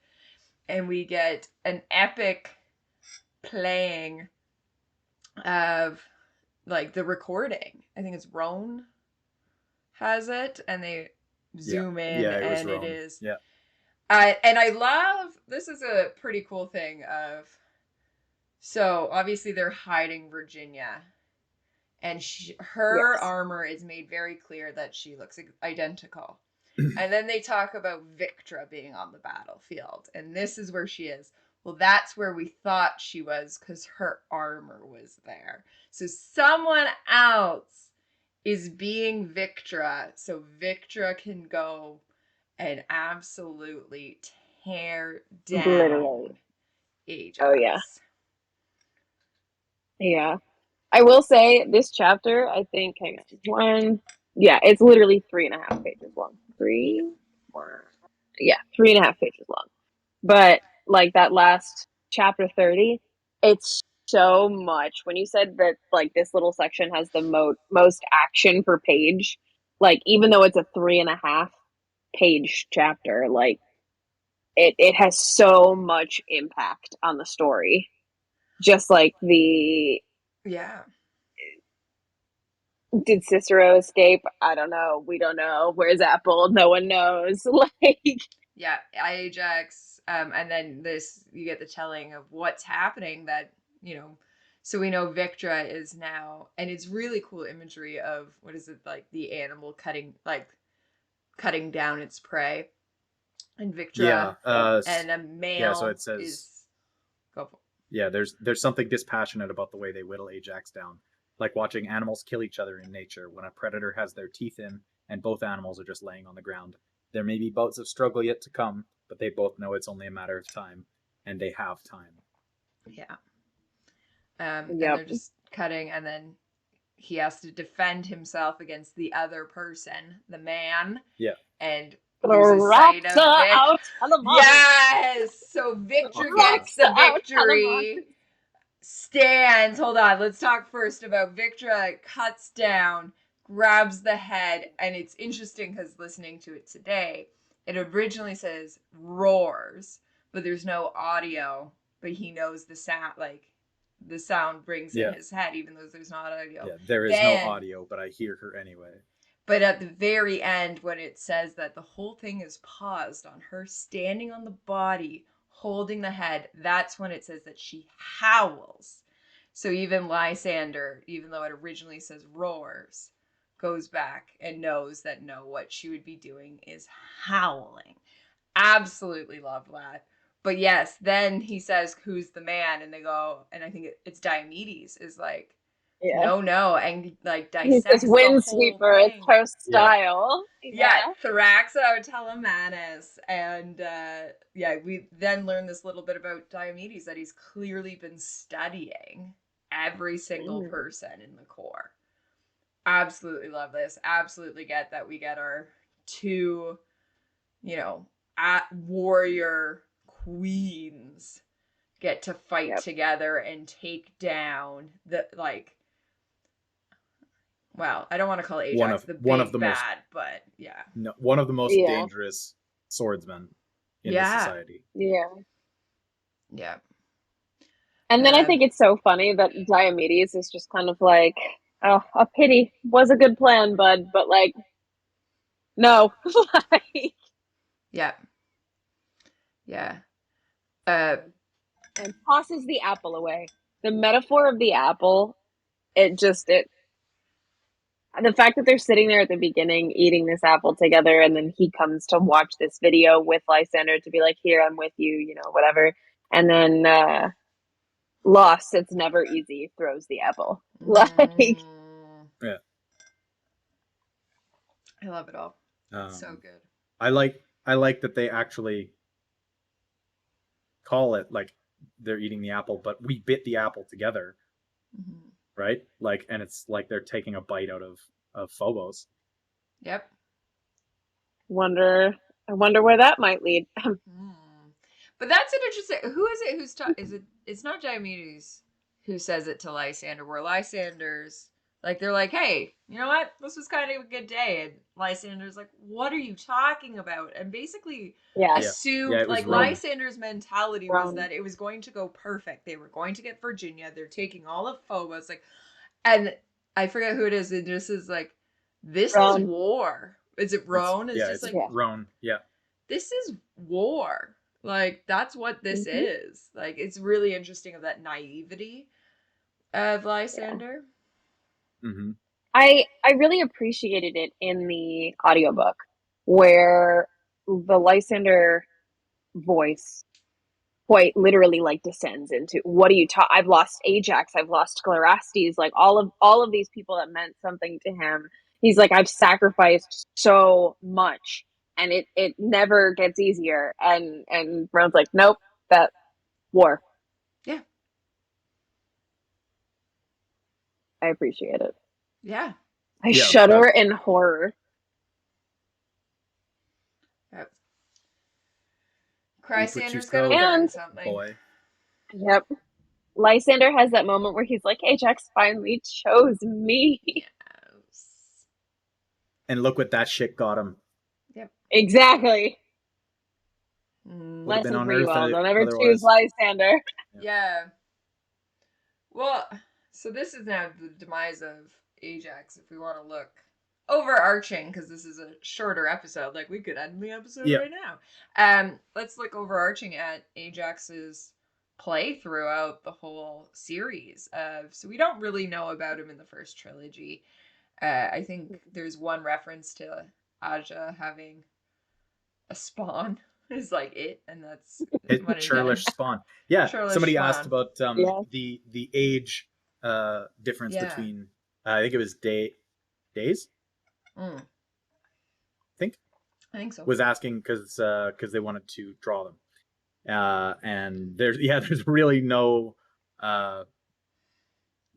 And we get an epic playing of like the recording. I think it's Roan has it, and they zoom in, and it is. Yeah. And I love, this is a pretty cool thing of, so obviously they're hiding Virginia, and her armor is made very clear that she looks identical. And then they talk about Victra being on the battlefield, and this is where she is. Well, that's where we thought she was because her armor was there. So someone else is being Victra, so Victra can go and absolutely tear down Ajax. Oh yeah. Yeah. I will say this chapter, I think, it's literally 3.5 pages long. 3.5 pages long. But like that last chapter 30, it's so much. When you said that like this little section has the most action per page, like even though it's a 3.5 page chapter, like it has so much impact on the story. Just like the did Cicero escape? I don't know. We don't know. Where's Apple? No one knows. Like Ajax, and then you get the telling of what's happening, that So we know Victra is now, and it's really cool imagery of, what is it, like the animal cutting down its prey. And Victra and a So male it says, is, go for yeah, there's something dispassionate about the way they whittle Ajax down, like watching animals kill each other in nature. When a predator has their teeth in and both animals are just laying on the ground, there may be bouts of struggle yet to come, but they both know it's only a matter of time, and they have time. Yeah. And Yep. they're just cutting, and then he has to defend himself against the other person, the man. Yeah. And loses sight Raptor of Vic. out calamari. Yes! So Victor gets the Raptor out victory. Stands. Hold on. Let's talk first about Victra cuts down, grabs the head, and it's interesting because listening to it today, it originally says roars, but there's no audio. But he knows the sound, like the sound brings in his head, even though there's not audio. Yeah, there is no audio, but I hear her anyway. But at the very end, when it says that the whole thing is paused on her standing on the body, holding the head, that's when it says that she howls. So even Lysander, even though it originally says roars, goes back and knows that no, what she would be doing is howling. Absolutely love that. But yes, then he says, "Who's the man?" And they go, and I think it's Diomedes is like, Yeah. no, and like He's dissects this the whole windsweeper. It's thing. her style. Yeah, Thraxo Telemanus. And we then learn this little bit about Diomedes, that he's clearly been studying every single person in the Corps. Absolutely love this. Absolutely get that we get our two, warrior queens get to fight together and take down the, well, I don't want to call Ajax the big bad, but yeah. No, one of the most dangerous swordsmen in the society. Yeah. Yeah. And then I think it's so funny that Diomedes is just kind of like, oh, a pity. Was a good plan, bud, but like, no. Yeah. Yeah. And tosses the apple away. The metaphor of the apple, the fact that they're sitting there at the beginning eating this apple together, and then he comes to watch this video with Lysander to be like, here, I'm with you, whatever. And then lost, it's never easy, throws the apple. Yeah. I love it all. It's so good. I like that they actually call it like they're eating the apple, but we bit the apple together. Right? Like, and it's like they're taking a bite out of Phobos. Yep. I wonder where that might lead. But that's an interesting. Who is it who's it's not Diomedes who says it to Lysander, where Lysander's like, they're like, hey, you know what? This was kind of a good day. And Lysander's like, what are you talking about? And basically assumed, like, Rome. Lysander's mentality was that it was going to go perfect. They were going to get Virginia. They're taking all of Phobos. Like, and I forget who it is. And this is like, this is war. Is it Rhone? It's like Rhone. Yeah. This is war. Like, that's what this is. Like, it's really interesting of that naivety of Lysander. I really appreciated it in the audiobook, where the Lysander voice quite literally like descends into, what do you talk? I've lost Ajax, I've lost Sclerastes, like all of these people that meant something to him. He's like, I've sacrificed so much, and it never gets easier. And Brown's like, nope, that war. Yeah. I appreciate it. Yeah. I shudder in horror. Yep. Chrysander's gonna learn something. Boy. Yep. Lysander has that moment where he's like, Ajax finally chose me. Yes. And look what that shit got him. Yep. Exactly. Lesson for you all. Don't ever choose Lysander. Yeah. Well, so this is now the demise of Ajax, if we want to look overarching, because this is a shorter episode. Like, we could end the episode right now. Let's look overarching at Ajax's play throughout the whole series. So we don't really know about him in the first trilogy. I think there's one reference to Aja having a spawn is like it, and that's one and done. Churlish spawn. Yeah, Churlish somebody asked spawn. about Yeah. the age difference Yeah. between I think it was days. Mm, I think I think so. was asking because they wanted to draw them. And there's really no data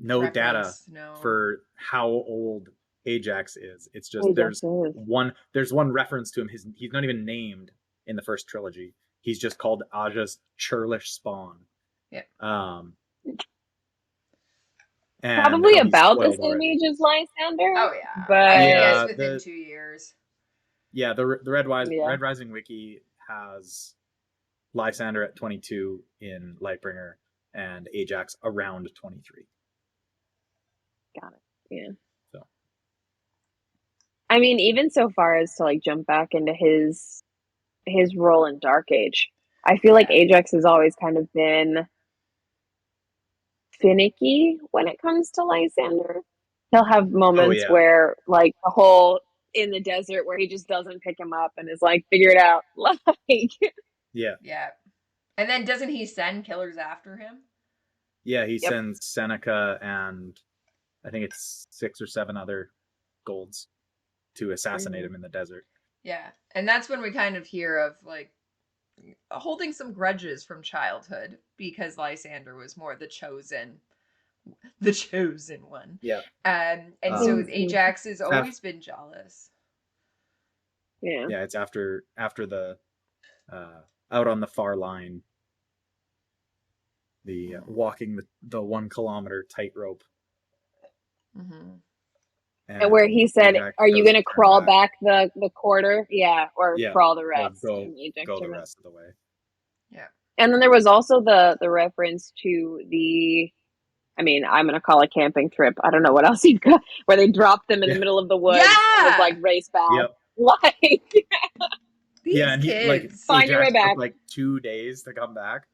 Reference, no. for how old Ajax is. It's just Ajax is. one reference to him. He's not even named in the first trilogy. He's just called Aja's churlish spawn. Yeah. And Probably he's about the spoiled same already. age as Lysander. Oh yeah. But I would Yeah, guess within 2 years. Yeah, the yeah. Red Rising wiki has Lysander at 22 in Lightbringer and Ajax around 23. Got it. Yeah. So I mean, even so far as to like jump back into his role in Dark Age, I feel like Yeah. Ajax has always kind of been finicky when it comes to Lysander. He'll have moments yeah. where like the whole in the desert where he just doesn't pick him up and is like, figure it out. Like Yeah. Yeah. And then doesn't he send killers after him? Yeah, he Yep. sends Seneca and I think it's 6 or 7 other golds to assassinate him in the desert. Yeah. And that's when we kind of hear of like holding some grudges from childhood because Lysander was more the chosen one. Yeah. And Um, so Ajax has always been jealous. Yeah. Yeah, it's after the out on the far line, the walking the 1 kilometer tightrope. Mm-hmm. And where he said, Ajax "Are you goes going to to turn crawl back the quarter? Yeah, or Yeah, crawl the or rest." go And Ajax the turned back. rest of the way. Yeah. And then there was also the reference to the, I mean, I'm going to call it camping trip. I don't know what else you've got, where they dropped them in the middle of the woods and was like, race back. Yep. Like, These Yeah, and kids. Find your way Ajax took back. like 2 days to come back.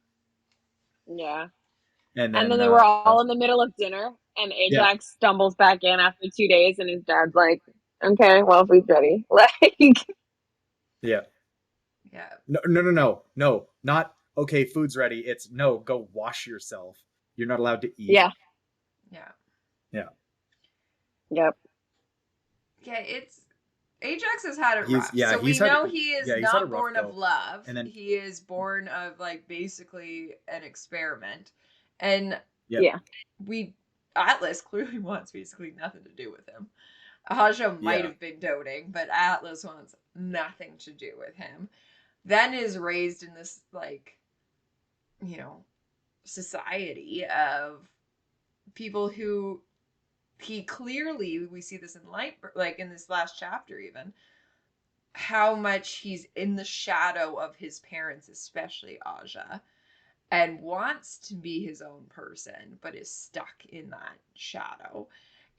Yeah. And And then then they were all in the middle of dinner, and Ajax stumbles back in after 2 days, and his dad's like, "Okay, well, food's ready." Like, yeah. Yeah. No, not okay, food's ready. It's no, go wash yourself. You're not allowed to eat. yeah, Yeah. Yeah. yep, Yeah, it's Ajax has had it rough. Yeah, so we he's had- know he is yeah, he's had a not rough born of go. love. And then- he is born of like basically an experiment. And Yep. yeah, Atlas clearly wants basically nothing to do with him. Aja might Yeah. have been doting, but Atlas wants nothing to do with him. Then is raised in this like, you know, society of people who he clearly, we see this in light, like in this last chapter even, how much he's in the shadow of his parents, especially Aja, and wants to be his own person, but is stuck in that shadow,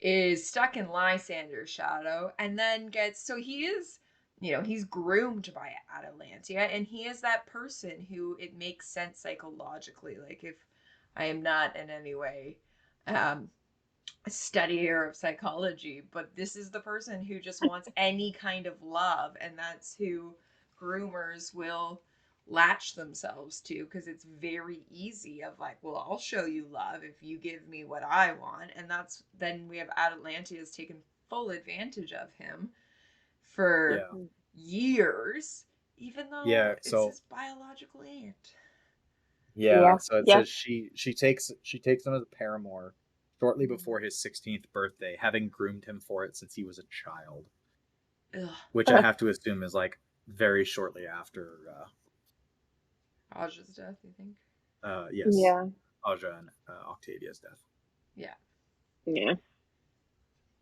is stuck in Lysander's shadow, and then gets, so he is, he's groomed by Atalantia, and he is that person who it makes sense psychologically. Like, if I am not in any way a studier of psychology, but this is the person who just wants any kind of love, and that's who groomers will latch themselves to, because it's very easy of like, well, I'll show you love if you give me what I want. And that's, then we have Atalantia's taken full advantage of him for years, even though it's his biological aunt. Yeah, so it yeah. says she takes him as a paramour shortly before his 16th birthday, having groomed him for it since he was a child. Ugh. Which I have to assume is like very shortly after Aja's death, you think? Yes. Yeah. Aja and Octavia's death. Yeah. Yeah.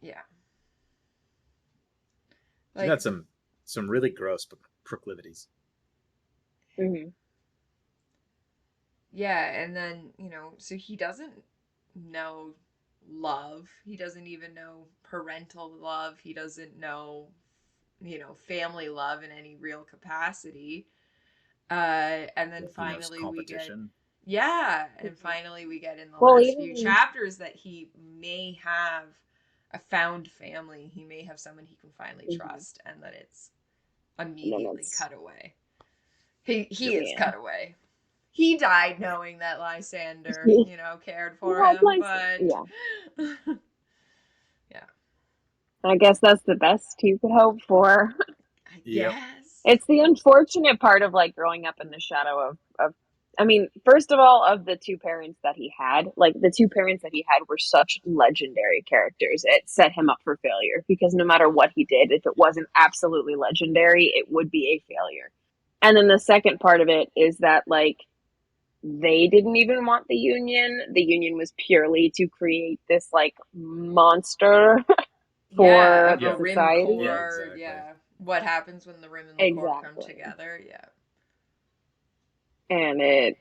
Yeah. She had some really gross proclivities. Mm-hmm. Yeah, and then, so he doesn't know love. He doesn't even know parental love. He doesn't know, family love in any real capacity. And then He knows finally we get, competition. Yeah, and finally we get in the Well, last few even chapters that he may have a found family. He may have someone he can finally trust, and that it's and then immediately it's cut away. He is yeah. cut away. He died knowing that Lysander, He cared for had him, license. but Yeah. yeah, I guess that's the best you could hope for. I Yep. guess. It's the unfortunate part of like growing up in the shadow of I mean, first of all, of the two parents that he had, like the two parents that he had were such legendary characters. It set him up for failure because no matter what he did, if it wasn't absolutely legendary, it would be a failure. And then the second part of it is that like they didn't even want the union. The union was purely to create this like monster Yeah, for of the a Yeah. rim society. Yeah, core. exactly. Yeah, what happens when the rim and the core come Exactly. together? Yeah. And it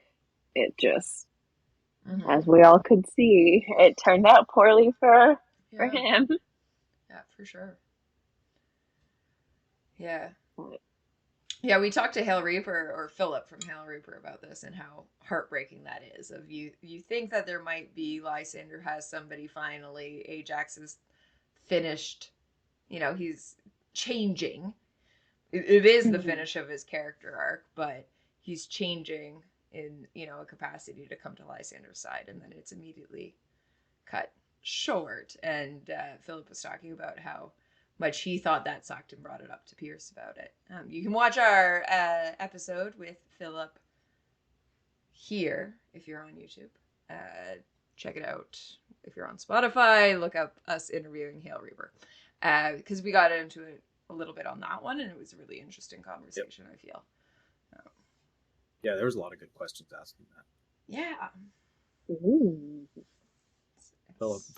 just, as Mm-hmm. we all could see, it turned out poorly for Yeah. him. Yeah, for sure. Yeah. Yeah, we talked to Hale Reaper or Philip from Hale Reaper about this and how heartbreaking that is. Of you think that there might be Lysander has somebody finally, Ajax is finished, he's changing. It is the Mhm. finish of his character arc, but he's changing in, a capacity to come to Lysander's side, and then it's immediately cut short. And Philip was talking about how much he thought that sucked and brought it up to Pierce about it. You can watch our episode with Philip here if you're on YouTube. Check it out if you're on Spotify. Look up us interviewing Hale Reaper because we got into it a little bit on that one, and it was a really interesting conversation. I feel. Yeah, there was a lot of good questions asked in that. Yeah. Ooh.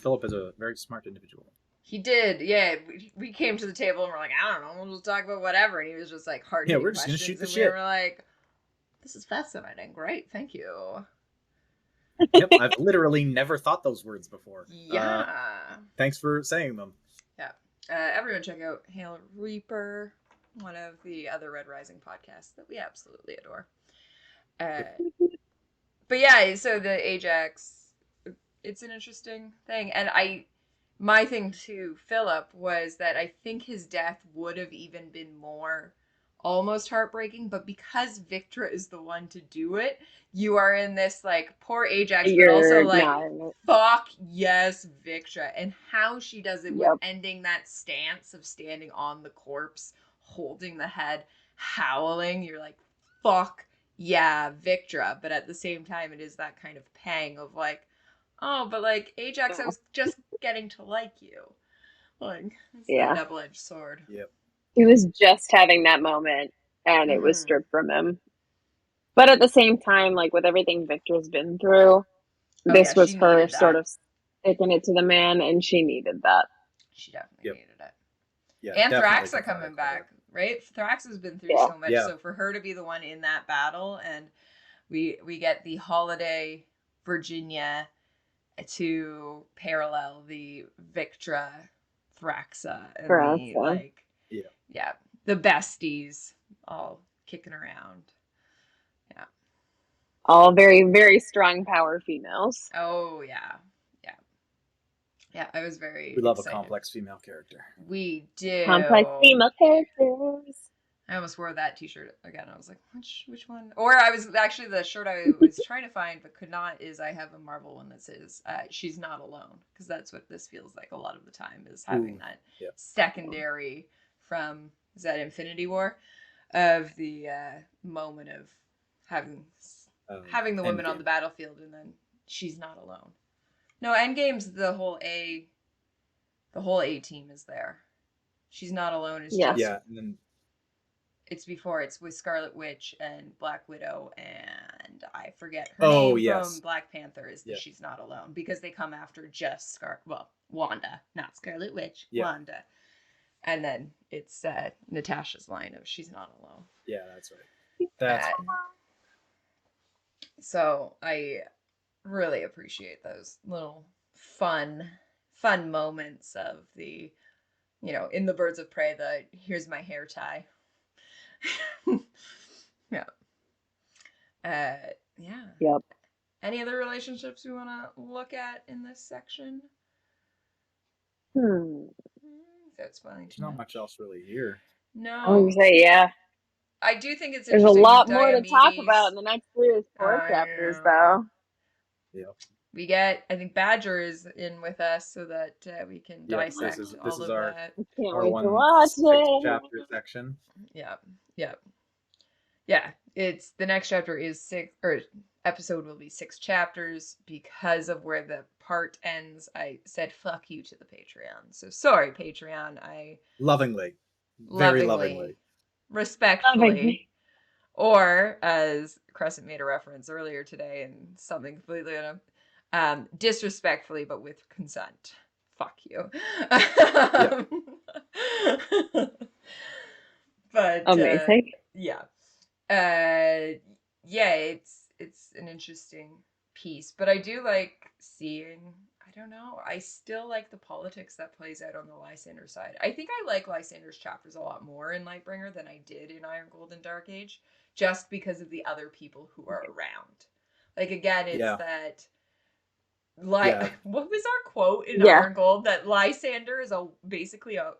Philip is a very smart individual. He did, yeah. We came to the table and we're like, I don't know, we'll just talk about whatever. And he was just like hard Yeah, hitting we're just gonna shoot questions, the and we shit. were like, this is fascinating. Great, thank you. Yep, I've literally never thought those words before. Yeah, Thanks for saying them. yeah. Everyone, check out Hale Reaper, one of the other Red Rising podcasts that we absolutely adore. But yeah, so the Ajax, it's an interesting thing, and my thing to Philip was that I think his death would have even been more almost heartbreaking, but because Victra is the one to do it, you are in this like poor Ajax, but also You're like not in it. fuck yes, Victra, and how she does it with Yep. ending that stance of standing on the corpse, holding the head, howling. You're like, fuck yeah, Victra, but at the same time, it is that kind of pang of like, oh, but like Ajax, I Yeah. was just getting to like you. Like it's that Yeah. double-edged sword. Yep. He was just having that moment and it was Mm-hmm. stripped from him. But at the same time, like with everything Victor's been through, Oh yeah, this was she her needed sort that. of sticking it to the man and she needed that. She definitely Yep. needed it. Yeah, And definitely Thraxa cathartic coming for her. back, right? Thraxa has been through Yeah. so much, Yeah. so for her to be the one in that battle, and we get the holiday Virginia to parallel the Victra Thraxa and For us. the like, Yeah. the besties all kicking around. Yeah. All very, very strong power females. Oh yeah. Yeah. Yeah, I was very We love excited. a complex female character. We do. Complex female characters. I almost wore that T-shirt again. I was like, which one? Or I was actually the shirt I was trying to find but could not is I have a Marvel one that says "She's Not Alone" because that's what this feels like a lot of the time is having Ooh, that yeah. secondary from is that Infinity War of the moment of having the women on Endgame. the battlefield and then she's not alone. No, Endgame's the whole A team is there. She's not alone. Is Yes. just Yeah, and then it's before it's with Scarlet Witch and Black Widow and I forget her Oh, name yes. from Black Panther is that Yeah. she's not alone because they come after just Wanda, not Scarlet Witch, Yeah. Wanda. And then it's Natasha's line of she's not alone. yeah, that's right. That's So I really appreciate those little fun moments of the in the Birds of Prey the here's my hair tie. Yeah. Yeah. Yep. Any other relationships we want to look at in this section? That's funny. There's not much else really here. I was No. gonna say, yeah. I do think it's There's a interesting with lot more to talk Diomedes. about in the next 3 or 4 I chapters, know. though. Yeah. We get, I think Badger is in with us so that we can Yep. dissect This all is of our that. I can't our wait to one watch 6-chapter it. section. Yeah, yeah, yeah. It's the next chapter is 6, or episode will be 6 chapters because of where the part ends. I said fuck you to the Patreon, so sorry Patreon. I Lovingly, very lovingly, respectfully, Lovingly. or as Crescent made a reference earlier today, and something completely disrespectfully, but with consent. Fuck you. Yeah. But Amazing. yeah, yeah, it's an interesting piece, but I do like seeing. I don't know. I still like the politics that plays out on the Lysander side. I think I like Lysander's chapters a lot more in Lightbringer than I did in Iron Gold and Dark Age, just because of the other people who are around. Like again, it's Yeah. that. Yeah. What was our quote in Yeah. Iron Gold? That Lysander is basically a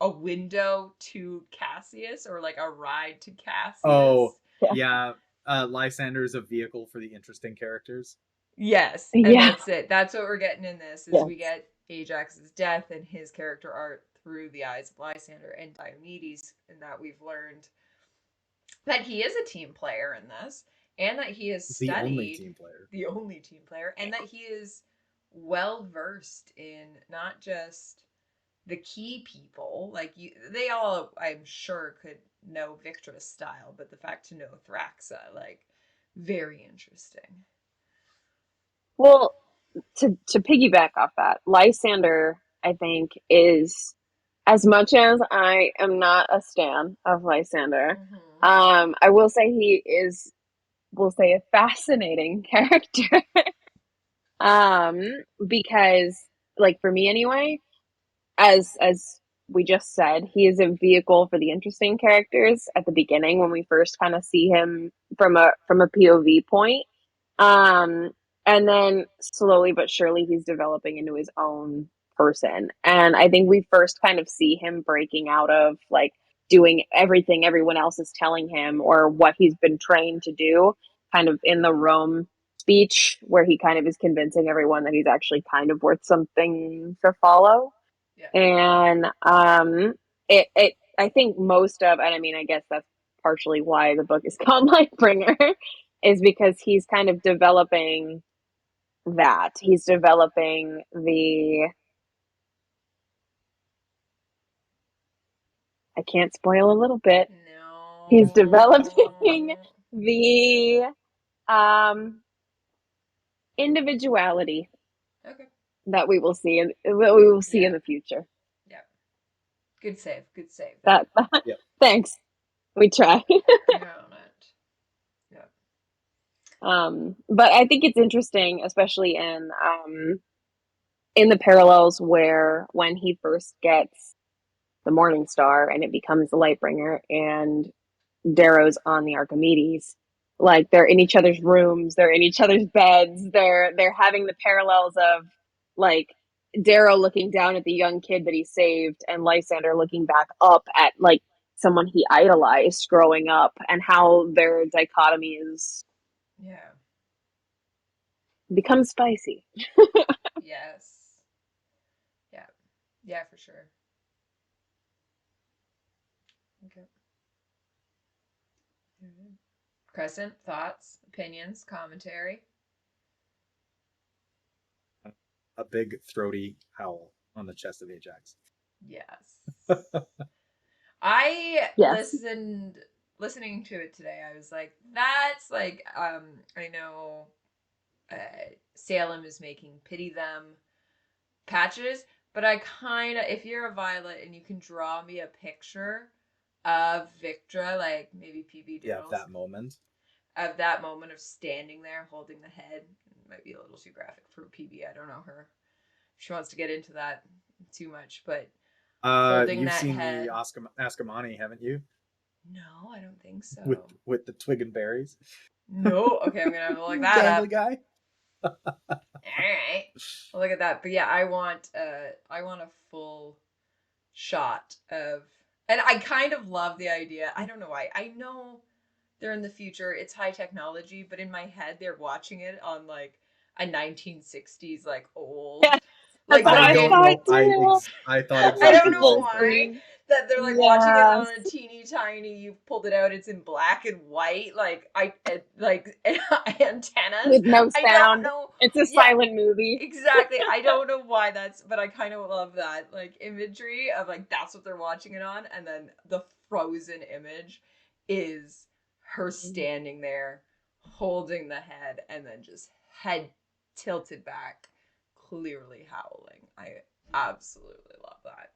window to Cassius, or like a ride to Cassius. Oh, Yeah. yeah. Lysander is a vehicle for the interesting characters. Yes, and Yeah. that's it. That's what we're getting in this. Is Yes. we get Ajax's death and his character art through the eyes of Lysander and Diomedes, and that we've learned that he is a team player in this, and that he has The studied only team player. the only team player, and that he is well versed in not just the key people, like they all, I'm sure, could know Victra's style, but the fact to know Thraxa, like, very interesting. Well, to piggyback off that, Lysander, I think, is, as much as I am not a stan of Lysander, I will say he is, we'll say, a fascinating character. um, because, like, for me anyway, as we just said, he is a vehicle for the interesting characters at the beginning when we first kind of see him from a POV point. Um, and then slowly but surely he's developing into his own person. And I think we first kind of see him breaking out of like doing everything everyone else is telling him or what he's been trained to do, kind of in the Rome speech where he kind of is convincing everyone that he's actually kind of worth something to follow. Yeah. And it I think most of, and I mean I guess that's partially why the book is called Lightbringer, is because he's kind of developing that. He's developing I can't spoil a little bit. No. He's developing the individuality Okay. that we will see in the future. Yeah. Good save. Good save. That Yep. Thanks. We try. Yeah. But I think it's interesting, especially in the parallels where when he first gets the Morning Star and it becomes the Lightbringer and Darrow's on the Archimedes, like they're in each other's rooms, they're in each other's beds, they're having the parallels of like Darrow looking down at the young kid that he saved and Lysander looking back up at like someone he idolized growing up and how their dichotomy is Yeah. becomes spicy. Yes. Yeah. Yeah, for sure. Okay. Crescent, thoughts, opinions, commentary? A big throaty howl on the chest of Ajax. Yes. I Yes. listening to it today, I was like, that's like, I know Salem is making pity them patches, but I kind of, if you're a Violet and you can draw me a picture of Victra, like maybe PB Yeah, Doodles, of that moment. of standing there holding the head. It might be a little too graphic for PB. I don't know her. She wants to get into that too much, but holding You've that seen head. the Askamani, haven't you? No, I don't think so. With the twig and berries. No, okay, I'm gonna have to look that Gangly up. guy. right. Well, look at that. But yeah, I want a full shot of, and I kind of love the idea. I don't know why. I know they're in the future. It's high technology, but in my head, they're watching it on like a 1960s like old, Yes, like that's what the I I don't big. thought know. too. I thought I Like don't the exactly the know full same thing. why screen. that they're like watching it Yes. on a teeny tiny. You've pulled it out. It's in black and white, like antennas. With no I don't sound. know. It's a Yeah, silent movie. exactly. I don't know why that's, but I kind of love that like imagery of like that's what they're watching it on, and then the frozen image is her standing there holding the head and then just head tilted back, clearly howling. I absolutely love that.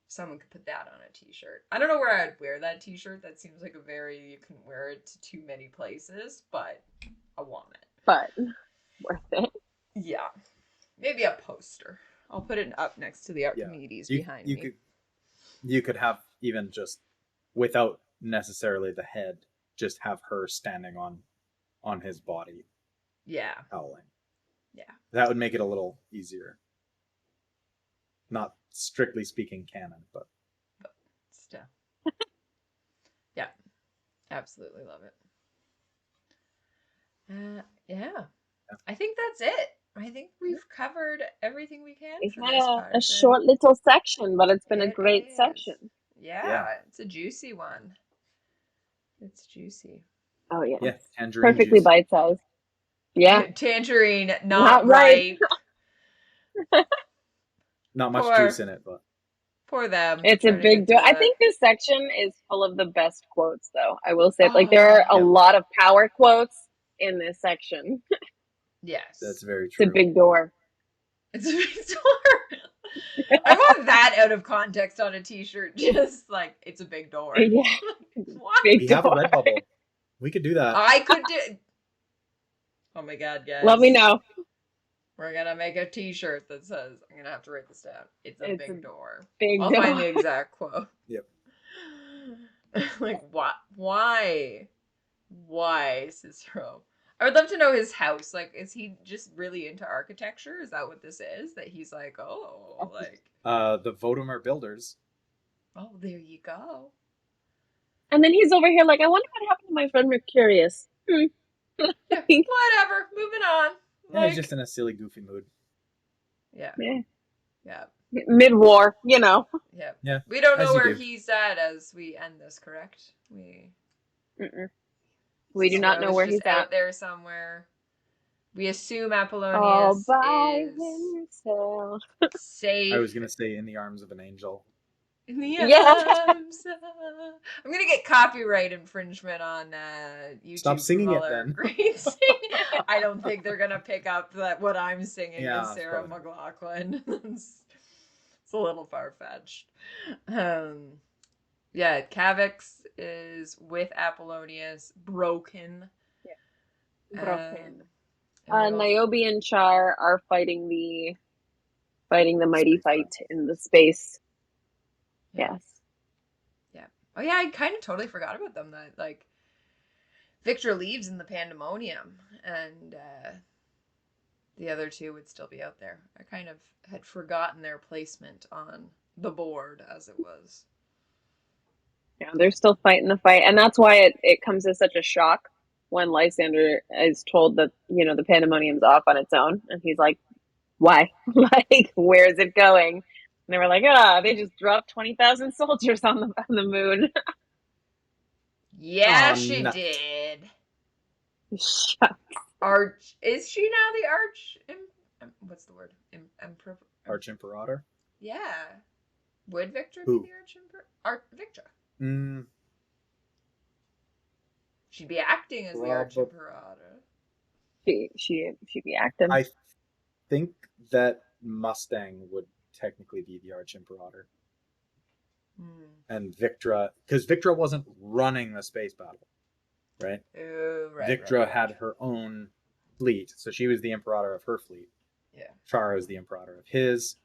Someone could put that on a t-shirt. I don't know where I'd wear that t-shirt. That seems like you can wear it to too many places, but I want it. But worth it. Yeah. Maybe a poster. I'll put it up next to the Yeah. Archimedes You behind you me. could have even just without necessarily the head, just have her standing on his body Yeah. howling. Yeah. That would make it a little easier. Not strictly speaking canon, but Still. Yeah. Absolutely love it. Yeah. I think that's it. I think we've covered everything we can We've for had this, a Carson. short little section, but it's been a It great is. section. Yeah, it's a juicy one. It's juicy. Oh yeah. yeah, tangerine Perfectly juice. bite-sized. Yeah. Tangerine, Not not right. ripe. Not much Poor, juice in it, but poor them. It's a trying to big get deal. through I that. think this section is full of the best quotes, though. I will say, like, Oh, there are a yeah, lot of power quotes in this section. yes. that's very It's a true. big door. It's a big door. I want that out of context on a t-shirt. Just like, it's a big door. Yeah. What? Big We have a door. Redbubble. We could do that. I could do. Oh my god, guys. Let me know. We're gonna make a t-shirt that says, I'm gonna have to write this down. It's a It's a big door. big I'll door. find the exact quote. Yep. Like, what? Why? Why, Cicero? I would love to know his house. Like, is he just really into architecture? Is that what this is? That he's like, oh, like, The Votimer builders. oh, there you go. And then he's over here like, I wonder what happened to my friend Mercurius. Yeah, whatever. Moving on. Yeah, Like, he's just in a silly, goofy mood. yeah, Yeah. yeah, Mid-war, you know. yeah. Yeah, We don't know as you where do. he's at as we end this, correct? We do not know Cicero's where just he's at. out there somewhere. We assume All Apollonius by is himself. safe I was gonna say in the arms of an angel. in the Yeah. arms. I'm gonna get copyright infringement on YouTube. Stop singing from all it, our then. great singing. I don't think they're gonna pick up that what I'm singing Yeah, is it's Sarah probably not. McLachlan. It's a little far fetched. Yeah, Cavix is with Apollonius, broken. Broken. And Niobe and Char are fighting the mighty Space fight battle. in the space. Yeah. Yes. Yeah. Oh yeah, I kind of totally forgot about them. That like Victra leaves in the pandemonium, and the other two would still be out there. I kind of had forgotten their placement on the board as it was. Yeah, they're still fighting the fight, and that's why it comes as such a shock when Lysander is told that the pandemonium's off on its own, and he's like, "Why? Like, where is it going?" And they were like, they just dropped 20,000 soldiers on the moon." Yeah, Oh, she no. did. Shucks. Arch is she now the arch? What's the word? Emperor. Arch Imperator. Yeah. Would Victra Who? be the arch emperor? Victra. Mm, She'd be acting as the arch emperor. She'd be acting. I think that Mustang would technically be the Arch Imperator. And Victra, because Victra wasn't running the space battle, right? Oh, right. Victra had her own fleet, so she was the Imperator of her fleet. Yeah. Chara is the Imperator of his.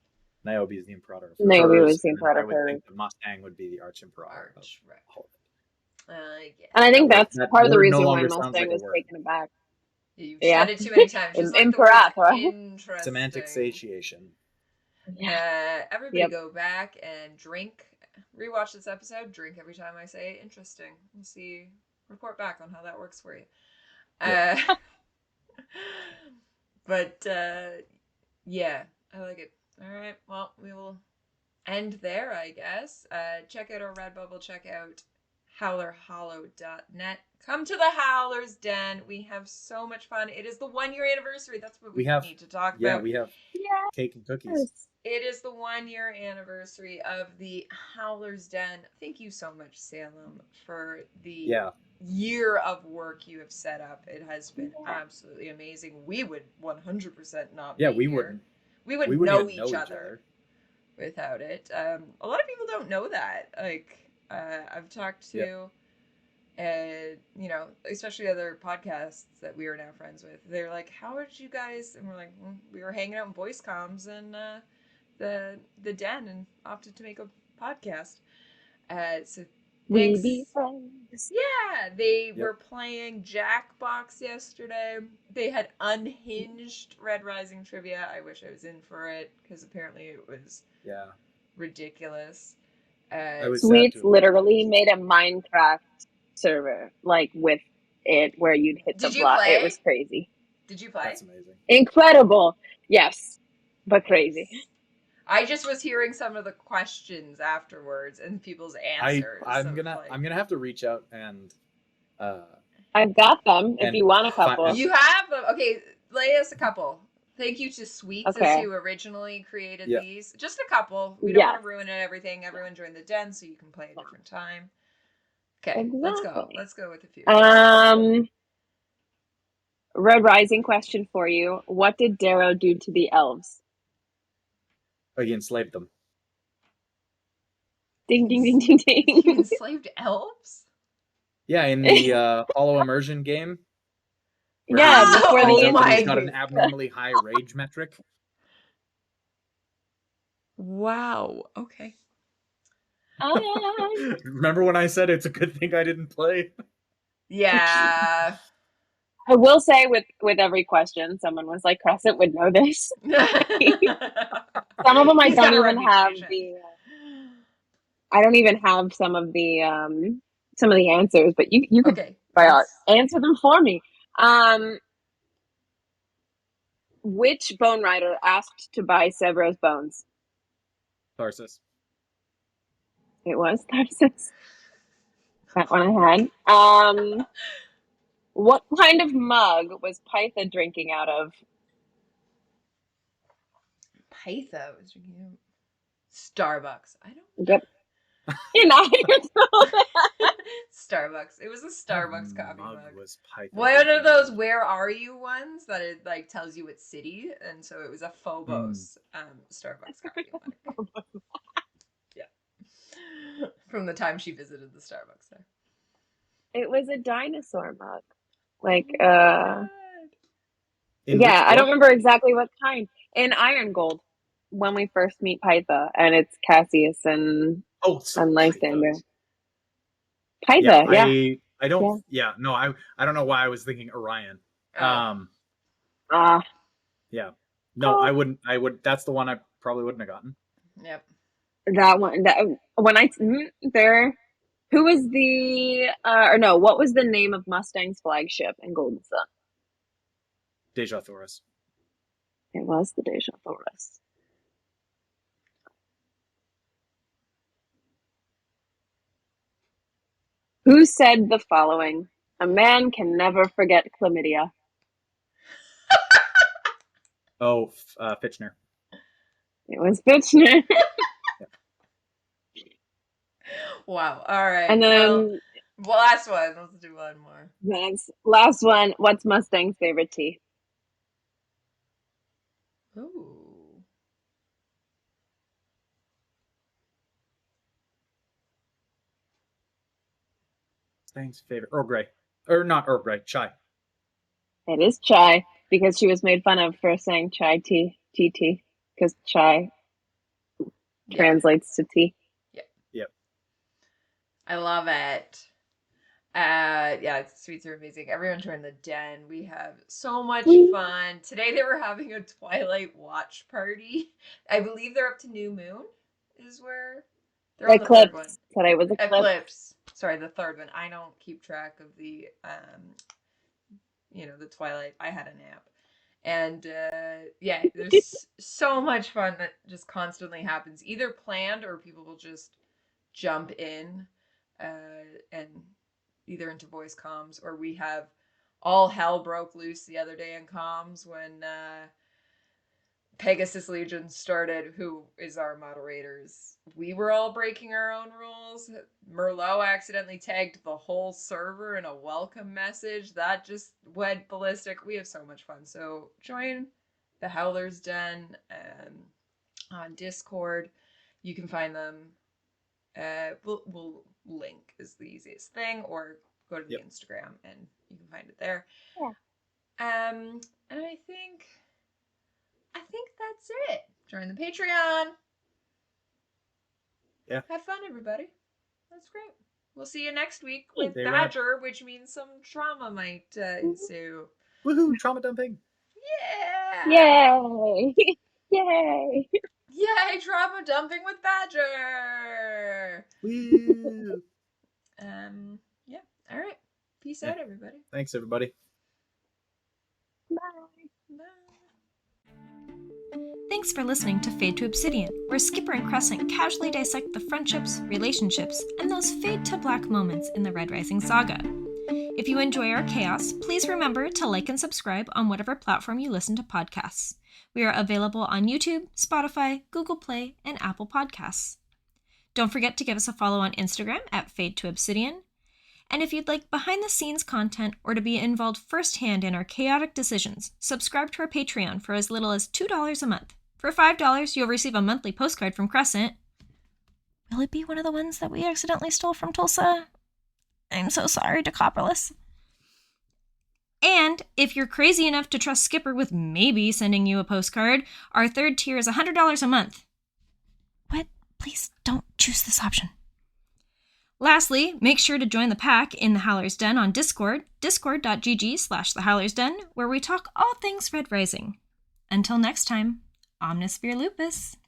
Niobe is the Imperator of Niobe hers. was the Imperator I of would hers. think the Mustang would be the Arch Imperator of Arch, right. all of it. Yeah. And I think That that's word- that part of the word no reason why longer sounds Mustang like a was word. taken aback. You've Yeah. said it too many times. Just like the Imperator. word interesting. Semantic satiation. Yeah. Everybody Yep. go back and rewatch this episode, drink every time I say interesting. And report back on how that works for you. Yeah. But yeah, I like it. All right, well, we will end there, I guess. Check out our Redbubble, check out howlerhollow.net. Come to the Howler's Den. We have so much fun. It is the 1-year anniversary. That's what we need to talk about. Yeah, we have cake and cookies. It is the 1-year anniversary of the Howler's Den. Thank you so much, Salem, for the year of work you have set up. It has been absolutely amazing. We would 100% not be we here. wouldn't. We wouldn't know each other without it. A lot of people don't know that. Like, I've talked to, especially other podcasts that we are now friends with. They're like, "How did you guys?" And we're like, "We were hanging out in voice comms and the den, and opted to make a podcast." So We thanks. be friends. Yeah, they were playing Jackbox yesterday. They had unhinged Red Rising trivia. I wish I was in for it because apparently it was ridiculous. Sweets literally made a Minecraft server, like with it, where you'd hit the block. It was crazy. Did you play? That's amazing. Incredible. Yes, but crazy. I just was hearing some of the questions afterwards and people's answers. I'm gonna have to reach out and I've got them if you want a couple. You have them? Okay, lay us a couple. Thank you to Sweets as who originally created these. Just a couple. We don't want to ruin everything. Everyone join the den so you can play a different time. Okay, let's go. Let's go with a few. Red Rising question for you. What did Darrow do to the elves? He enslaved them. Ding, ding, ding, ding, ding. He enslaved elves? Yeah, in the Hollow Immersion game. Yeah, before the he's got an abnormally high rage metric. Wow. Okay. Remember when I said it's a good thing I didn't play? Yeah. I will say with every question, someone was like, "Crescent would know this." Some of them I don't even have I don't even have some of the answers, but you could answer them for me. Which Bone Rider asked to buy Severo's bones? Tharsis. It was Tharsis. That one I had. What kind of mug was Pytha drinking out of? Pytha was drinking Starbucks. I don't. Yep. You're not Starbucks. It was a Starbucks coffee mug. Was Pytha one of those "Where are you" ones that it like tells you what city, and so it was a Phobos Starbucks coffee mug. Yeah. From the time she visited the Starbucks there. It was a dinosaur mug. Like yeah, I don't remember exactly what kind. In Iron Gold, when we first meet Pytha, and it's Cassius and Lysander. Pytha, I don't. Yeah, no, I don't know why I was thinking Orion. Yeah, no, I wouldn't. That's the one I probably wouldn't have gotten. Yep. That one. Who was the what was the name of Mustang's flagship in Golden Sun? Deja Thoris. It was the Deja Thoris. Who said the following? A man can never forget chlamydia. Fitchner. It was Fitchner. Wow. All right. And then last one. Let's do one more. Last one. What's Mustang's favorite tea? Ooh. Mustang's favorite Earl Grey, or not Earl Grey, chai. It is chai because she was made fun of for saying chai tea, tea, because chai translates to tea. Yep. I love it. Yeah, sweets are amazing. Everyone join the den. We have so much Whee! fun. Today they were having a Twilight watch party. I believe they're up to New Moon, is where they're on the third one. Eclipse. Today was Eclipse. Eclipse. Sorry, the third one. I don't keep track of the the Twilight. I had a nap. And yeah, there's so much fun that just constantly happens, either planned or people will just jump in and either into voice comms, or we have all hell broke loose the other day in comms when Pegasus Legion started, who is our moderators. We were all breaking our own rules. Merlot accidentally tagged the whole server in a welcome message. That just went ballistic. We have so much fun. So join the Howler's Den on Discord. You can find them. We'll link is the easiest thing, or go to the Instagram and you can find it there. Yeah. And I think that's it. Join the Patreon. Yeah. Have fun, everybody. That's great. We'll see you next week with Stay Badger, which means some trauma might ensue. Woohoo! Trauma dumping. Yeah! Yay! Yay! Yay! Trauma dumping with Badger. Woo! Yeah. All right. Peace out, everybody. Thanks, everybody. Bye. Bye. Thanks for listening to Fade to Obsidian, where Skipper and Crescent casually dissect the friendships, relationships, and those fade to black moments in the Red Rising saga. If you enjoy our chaos, please remember to like and subscribe on whatever platform you listen to podcasts. We are available on YouTube, Spotify, Google Play, and Apple Podcasts. Don't forget to give us a follow on Instagram at Fade to Obsidian. And if you'd like behind-the-scenes content or to be involved firsthand in our chaotic decisions, subscribe to our Patreon for as little as $2 a month. For $5, you'll receive a monthly postcard from Crescent. Will it be one of the ones that we accidentally stole from Tulsa? I'm so sorry, Decopperless. And if you're crazy enough to trust Skipper with maybe sending you a postcard, our third tier is $100 a month. What? Please don't choose this option. Lastly, make sure to join the pack in the Howler's Den on Discord, discord.gg/thehowlersden, where we talk all things Red Rising. Until next time, Omnisphere Lupus.